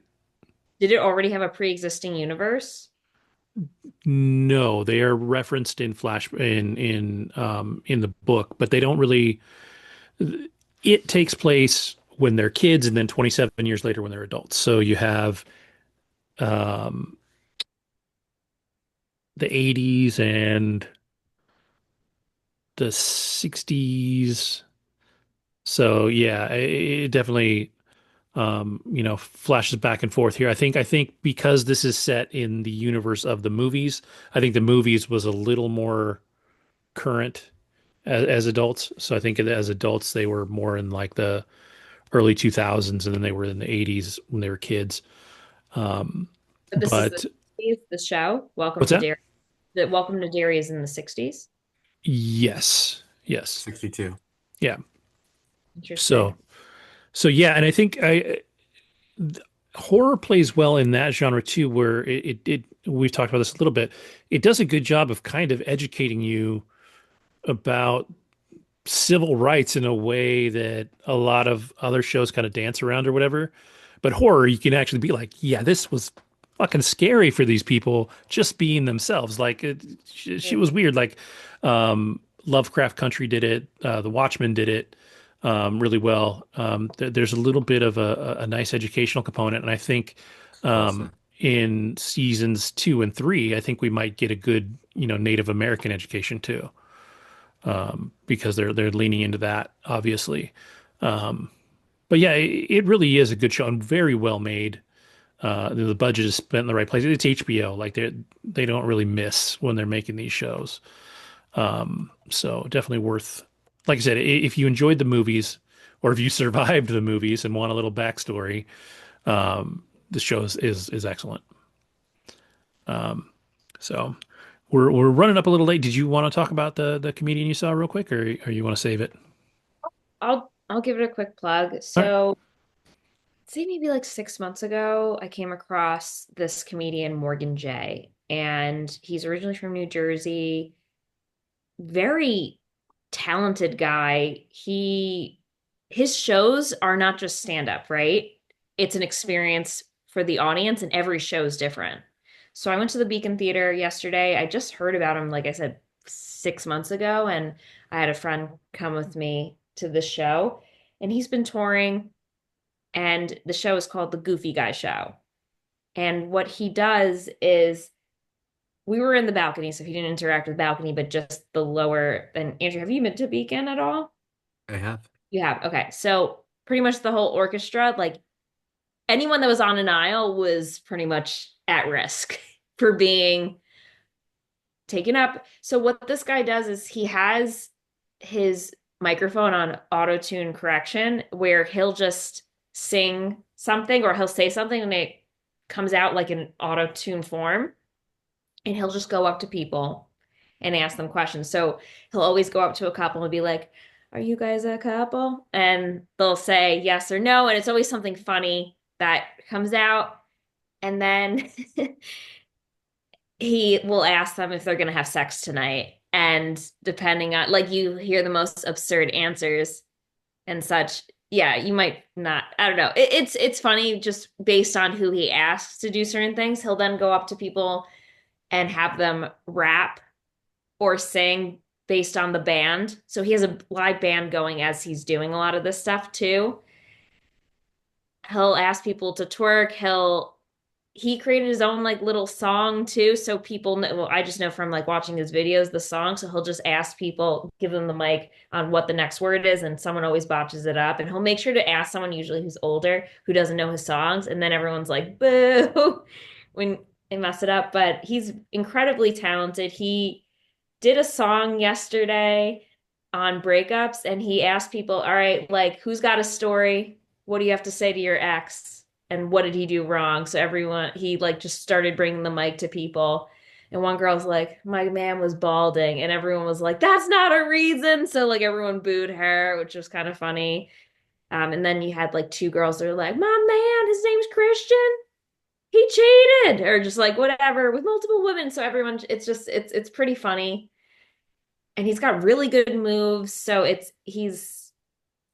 Did it already have a pre-existing universe? No, they are referenced in Flash in the book, but they don't really. It takes place when they're kids, and then 27 years later when they're adults. So you have um, the 80s and the 60s. So yeah, it definitely flashes back and forth here. I think because this is set in the universe of the movies, I think the movies was a little more current as adults. So I think as adults they were more in like the early 2000s, and then they were in the 80s when they were kids. Um, But this is the but 60s, the show. Welcome what's to that? Derry. The Welcome to Derry is in the 60s. Yes, yes, 62. yeah. Interesting. So yeah, and I think horror plays well in that genre too, where we've talked about this a little bit. It does a good job of kind of educating you about civil rights in a way that a lot of other shows kind of dance around or whatever. But horror, you can actually be like, yeah, this was fucking scary for these people just being themselves. Like, she was weird. Like, Lovecraft Country did it. The Watchmen did it really well. There's a little bit of a nice educational component, and I think Well said. in seasons 2 and 3, I think we might get a good, Native American education too, because they're leaning into that, obviously. But yeah, it really is a good show and very well made. The budget is spent in the right place. It's HBO. Like they don't really miss when they're making these shows. So definitely worth. Like I said, if you enjoyed the movies, or if you survived the movies and want a little backstory, the show is excellent. So we're running up a little late. Did you want to talk about the comedian you saw real quick, or you want to save it? I'll give it a quick plug. All right. So, say maybe like 6 months ago, I came across this comedian Morgan Jay, and he's originally from New Jersey. Very talented guy. He his shows are not just stand up, right? It's an experience for the audience, and every show is different. So I went to the Beacon Theater yesterday. I just heard about him, like I said, 6 months ago, and I had a friend come with me to the show, and he's been touring, and the show is called The Goofy Guy Show. And what he does is we were in the balcony, so he didn't interact with the balcony, but just the lower. And Andrew, have you been to Beacon at all? I have. You have. Okay. So pretty much the whole orchestra, like anyone that was on an aisle was pretty much at risk for being taken up. So what this guy does is he has his microphone on auto tune correction where he'll just sing something or he'll say something and it comes out like an auto tune form, and he'll just go up to people and ask them questions. So he'll always go up to a couple and be like, "Are you guys a couple?" And they'll say yes or no. And it's always something funny that comes out. And then he will ask them if they're going to have sex tonight. And depending on, like, you hear the most absurd answers and such. Yeah, you might not. I don't know. It's funny just based on who he asks to do certain things. He'll then go up to people and have them rap or sing based on the band. So he has a live band going as he's doing a lot of this stuff too. He'll ask people to twerk. He created his own like little song too. So people know, well, I just know from like watching his videos, the song. So he'll just ask people, give them the mic on what the next word is, and someone always botches it up. And he'll make sure to ask someone usually who's older who doesn't know his songs. And then everyone's like, boo, when they mess it up. But he's incredibly talented. He did a song yesterday on breakups, and he asked people, all right, like, who's got a story? What do you have to say to your ex? And what did he do wrong? So everyone, he like just started bringing the mic to people. And one girl's like, my man was balding. And everyone was like, that's not a reason. So like everyone booed her, which was kind of funny. And then you had like two girls that are like, my man, his name's Christian. He cheated, or just like whatever with multiple women. So everyone, it's just, it's pretty funny, and he's got really good moves. So he's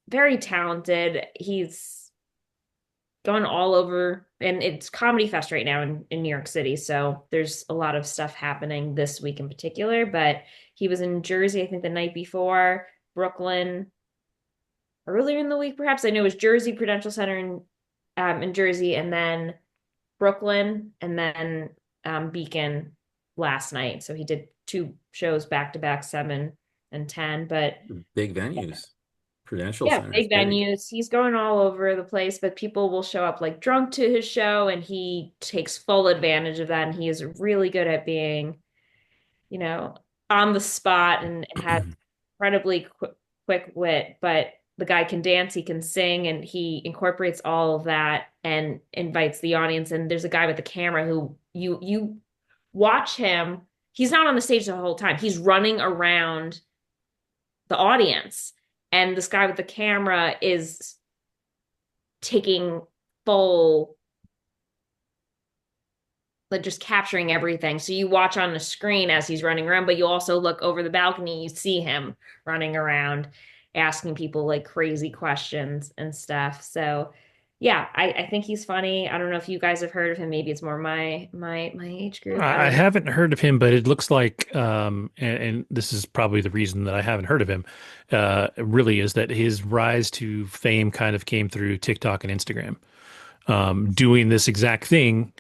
very talented. He's going all over, and it's Comedy Fest right now in New York City. So there's a lot of stuff happening this week in particular. But he was in Jersey, I think, the night before, Brooklyn earlier in the week, perhaps. I know it was Jersey Prudential Center in Jersey, and then Brooklyn, and then Beacon last night. So he did two shows back to back, 7 and 10. But Big venues. Prudential yeah, Center is big big. venues. He's going all over the place, but people will show up like drunk to his show, and he takes full advantage of that. And he is really good at being, you know, on the spot, and has incredibly quick wit. But the guy can dance, he can sing, and he incorporates all of that and invites the audience. And there's a guy with the camera who you watch him. He's not on the stage the whole time. He's running around the audience. And this guy with the camera is taking full, like just capturing everything. So you watch on the screen as he's running around, but you also look over the balcony, you see him running around, asking people like crazy questions and stuff. So yeah, I think he's funny. I don't know if you guys have heard of him. Maybe it's more my age group. I I don't know. haven't heard of him, but it looks like, and this is probably the reason that I haven't heard of him, really is that his rise to fame kind of came through TikTok and Instagram, doing this exact thing,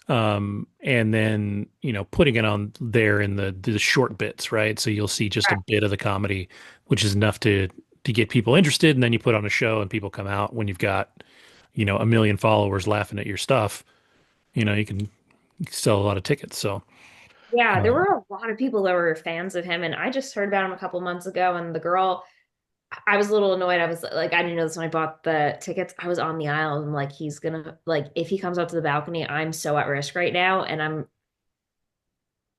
and then, putting it on there in the short bits, right? So you'll see just a bit of the comedy, which is enough to get people interested, and then you put on a show and people come out when you've got, a million followers laughing at your stuff, you can sell a lot of tickets. So, Yeah, there uh, were a lot of people that were fans of him, and I just heard about him a couple months ago. And the girl, I was a little annoyed. I was like, I didn't know this when I bought the tickets. I was on the aisle. I'm like, he's gonna like, if he comes out to the balcony, I'm so at risk right now, and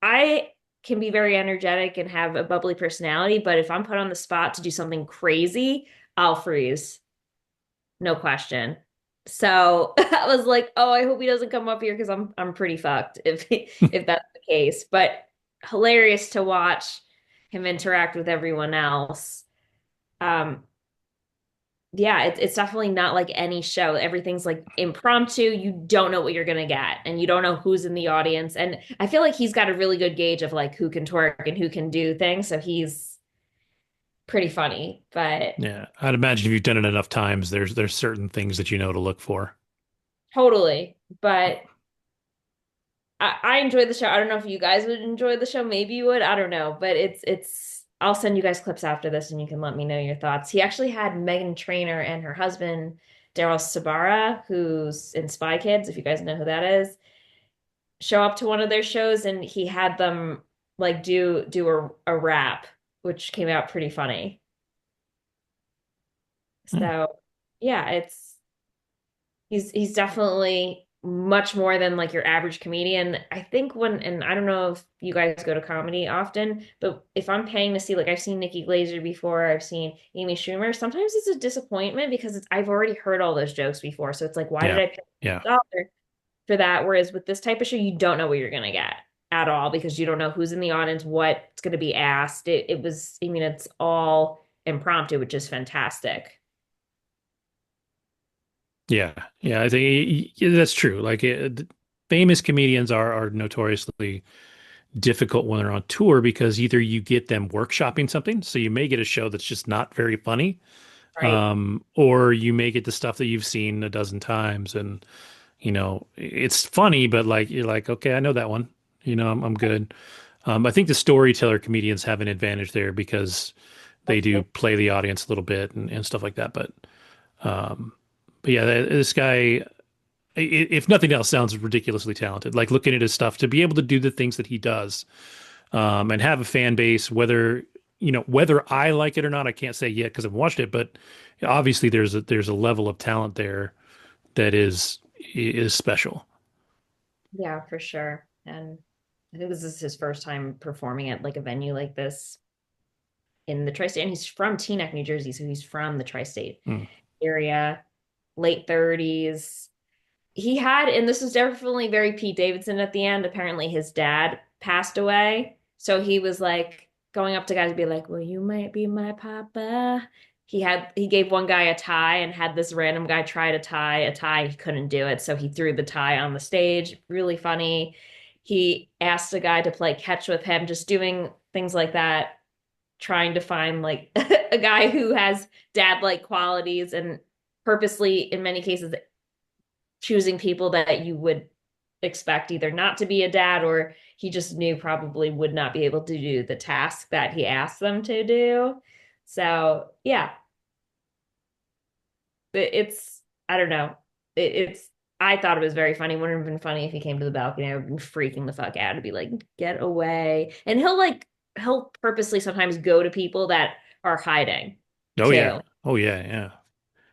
I can be very energetic and have a bubbly personality, but if I'm put on the spot to do something crazy, I'll freeze, no question. So I was like, oh, I hope he doesn't come up here because I'm pretty fucked if that's the case. But hilarious to watch him interact with everyone else. Um, yeah, it's definitely not like any show. Everything's like impromptu. You don't know what you're gonna get, and you don't know who's in the audience. And I feel like he's got a really good gauge of like who can twerk and who can do things. So he's pretty funny, but Yeah, I'd imagine if you've done it enough times, there's certain things that you know to look for. totally. But I enjoyed the show. I don't know if you guys would enjoy the show. Maybe you would. I don't know. But it's I'll send you guys clips after this and you can let me know your thoughts. He actually had Megan Trainor and her husband, Daryl Sabara, who's in Spy Kids, if you guys know who that is, show up to one of their shows and he had them like do a rap, which came out pretty funny. Hmm. So yeah, it's he's definitely much more than like your average comedian. I think when, and I don't know if you guys go to comedy often, but if I'm paying to see, like I've seen Nikki Glaser before, I've seen Amy Schumer, sometimes it's a disappointment because I've already heard all those jokes before. So it's like, why did Yeah, I pay yeah, a dollar for that? Whereas with this type of show, you don't know what you're gonna get at all because you don't know who's in the audience, what's gonna be asked. It was, I mean, it's all impromptu, which is fantastic. yeah, yeah. I think that's true. Like famous comedians are notoriously difficult when they're on tour because either you get them workshopping something, so you may get a show that's just not very funny, Right. or you may get the stuff that you've seen a dozen times, and it's funny, but like you're like, okay, I know that one. I'm good. I think the storyteller comedians have an advantage there because they do Definitely. play the audience a little bit and stuff like that. Um, but yeah, this guy, if nothing else, sounds ridiculously talented. Like looking at his stuff to be able to do the things that he does, and have a fan base, whether I like it or not, I can't say yet because I've watched it, but obviously there's a level of talent there that is special. Yeah, for sure. And I think this is his first time performing at like a venue like this in the tri-state. And he's from Teaneck, New Jersey, so he's from the tri-state Hmm. area, late 30s. He had, and this was definitely very Pete Davidson at the end. Apparently, his dad passed away. So he was like going up to guys and be like, well, you might be my papa. He gave one guy a tie and had this random guy try to tie a tie. He couldn't do it. So he threw the tie on the stage. Really funny. He asked a guy to play catch with him, just doing things like that, trying to find like a guy who has dad-like qualities and purposely, in many cases, choosing people that you would expect either not to be a dad or he just knew probably would not be able to do the task that he asked them to do. So, yeah, it's, I don't know. It's, I thought it was very funny. Wouldn't have been funny if he came to the balcony. I would have been freaking the fuck out to be like, get away. And he'll purposely sometimes go to people that are hiding Oh yeah. too. Oh yeah. Yeah.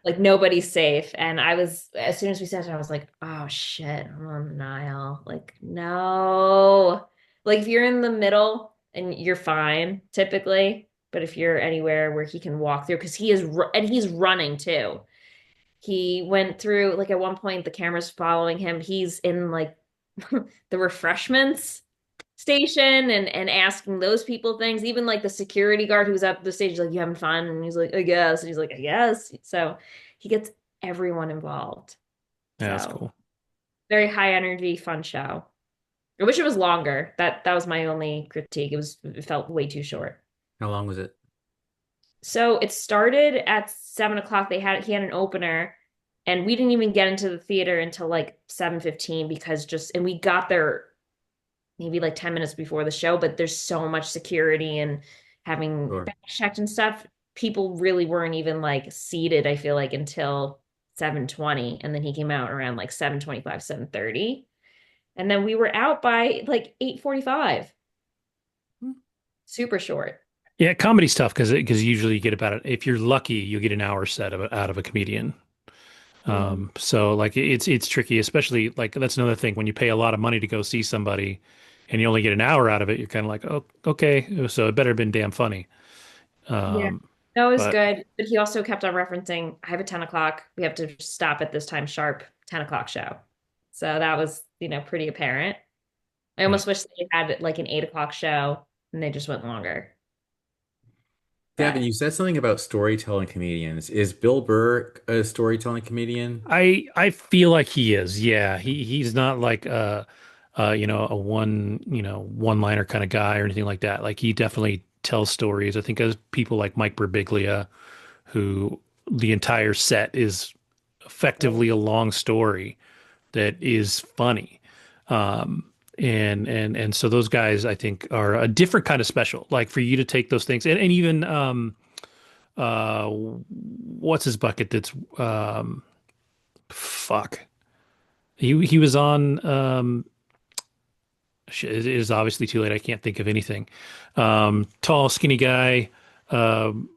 Like nobody's safe. And I was, as soon as we sat down, I was like, oh shit, I'm on the aisle. Like, no. Like if you're in the middle and you're fine typically, but if you're anywhere where he can walk through, because and he's running too. He went through, like at one point, the camera's following him. He's in like the refreshments station and asking those people things. Even like the security guard who's up the stage, like, you having fun? And he's like, I guess. And he's like, I guess. So he gets everyone involved. Yeah, that's So cool. very high energy, fun show. I wish it was longer. That was my only critique. It felt way too short. How long was it? So it started at 7 o'clock. He had an opener, and we didn't even get into the theater until like 7:15 because just and we got there maybe like 10 minutes before the show, but there's so much security and having Sure. back checked and stuff. People really weren't even like seated, I feel like, until 7:20. And then he came out around like 7:25, 7:30. And then we were out by like 8:45. Super short. Yeah, comedy's tough because usually you get if you're lucky, you get an hour set out of a comedian. Yeah. So like it's tricky, especially like that's another thing when you pay a lot of money to go see somebody and you only get an hour out of it, you're kind of like, oh, okay, so it better have been damn funny. Yeah. Um, That was but good. But he also kept on referencing, I have a 10 o'clock. We have to stop at this time sharp, 10 o'clock show. So that was, pretty apparent. I yeah, almost wish they had like an 8 o'clock show and they just went longer. Gavin, But you said something about storytelling comedians. Is Bill Burr a storytelling comedian? I feel like he is. Yeah, he's not like a one-liner kind of guy or anything like that. Like he definitely tells stories. I think as people like Mike Birbiglia, who the entire set is effectively a long story that is funny. And so those guys I think are a different kind of special. Like for you to take those things and even what's his bucket that's fuck. He was on it is obviously too late. I can't think of anything. Tall, skinny guy, um,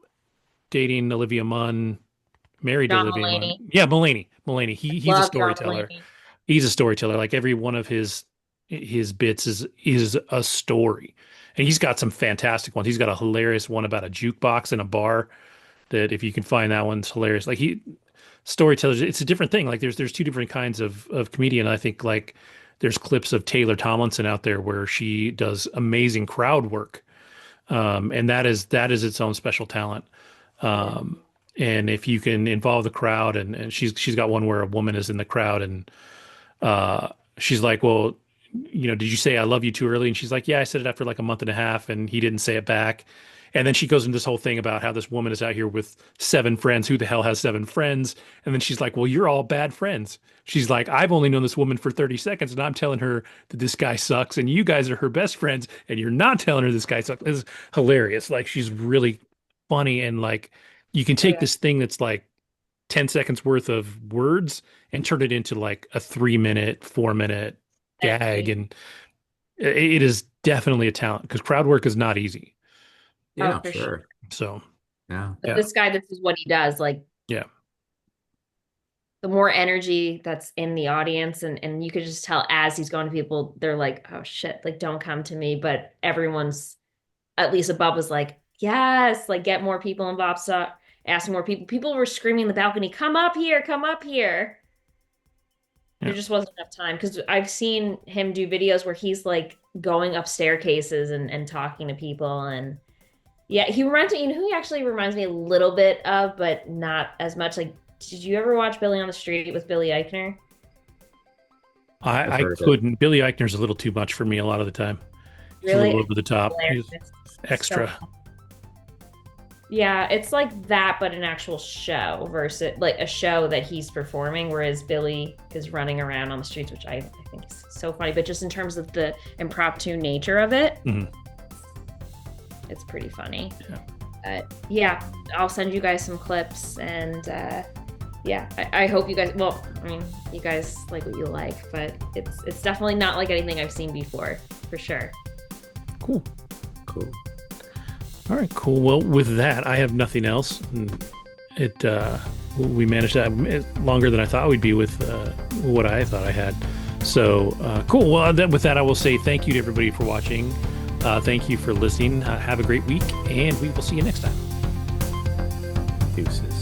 dating Olivia Munn, married to John Olivia Munn. Mulaney, Yeah, Mulaney. Mulaney. He's a love John storyteller. Mulaney. He's a storyteller. Like every one of his bits is a story. And he's got some fantastic ones. He's got a hilarious one about a jukebox in a bar that if you can find that one's hilarious. Like he storytellers, it's a different thing. Like there's two different kinds of comedian. I think like there's clips of Taylor Tomlinson out there where she does amazing crowd work. And that is its own special talent. Yeah. Um, and if you can involve the crowd and she's got one where a woman is in the crowd and uh, she's like, well, did you say I love you too early? And she's like, yeah, I said it after like a month and a half, and he didn't say it back. And then she goes into this whole thing about how this woman is out here with seven friends. Who the hell has seven friends? And then she's like, well, you're all bad friends. She's like, I've only known this woman for 30 seconds, and I'm telling her that this guy sucks, and you guys are her best friends, and you're not telling her this guy sucks. It's hilarious. Like she's really funny, and like you can Oh take yeah. this thing that's like 10 seconds worth of words and turn it into like a 3 minute, 4 minute gag. Hey. And it is definitely a talent because crowd work is not easy. Oh, Yeah, for sure. sure. So Yeah. But yeah, this guy, this is what he does. Like yeah, the more energy that's in the audience, and you could just tell as he's going to people, they're like, oh shit, like don't come to me. But everyone's at least above was like, yes, like get more people involved. So asking more people. People were screaming in the balcony, come up here, come up here. yeah. There just wasn't enough time because I've seen him do videos where he's like going up staircases and talking to people. And yeah, he reminds me, who he actually reminds me a little bit of, but not as much. Like, did you ever watch Billy on the Street with Billy Eichner? I've I heard of it. couldn't. Billy Eichner's a little too much for me a lot of the time. He's a Really? little It's over the top. He's hilarious. So extra. yeah, it's like that, but an actual show versus like a show that he's performing, whereas Billy is running around on the streets, which I think is so funny. But just in terms of the impromptu nature of it, Mhm. it's pretty funny. Yeah. Yeah, I'll send you guys some clips, and yeah, I hope you guys. Well, I mean, you guys like what you like, but it's definitely not like anything I've seen before, for sure. Cool. Cool. All right, cool. Well, with that, I have nothing else. And we managed that longer than I thought we'd be with what I thought I had. So cool. Well, with that, I will say thank you to everybody for watching. Thank you for listening. Have a great week, and we will see you next time. Deuces.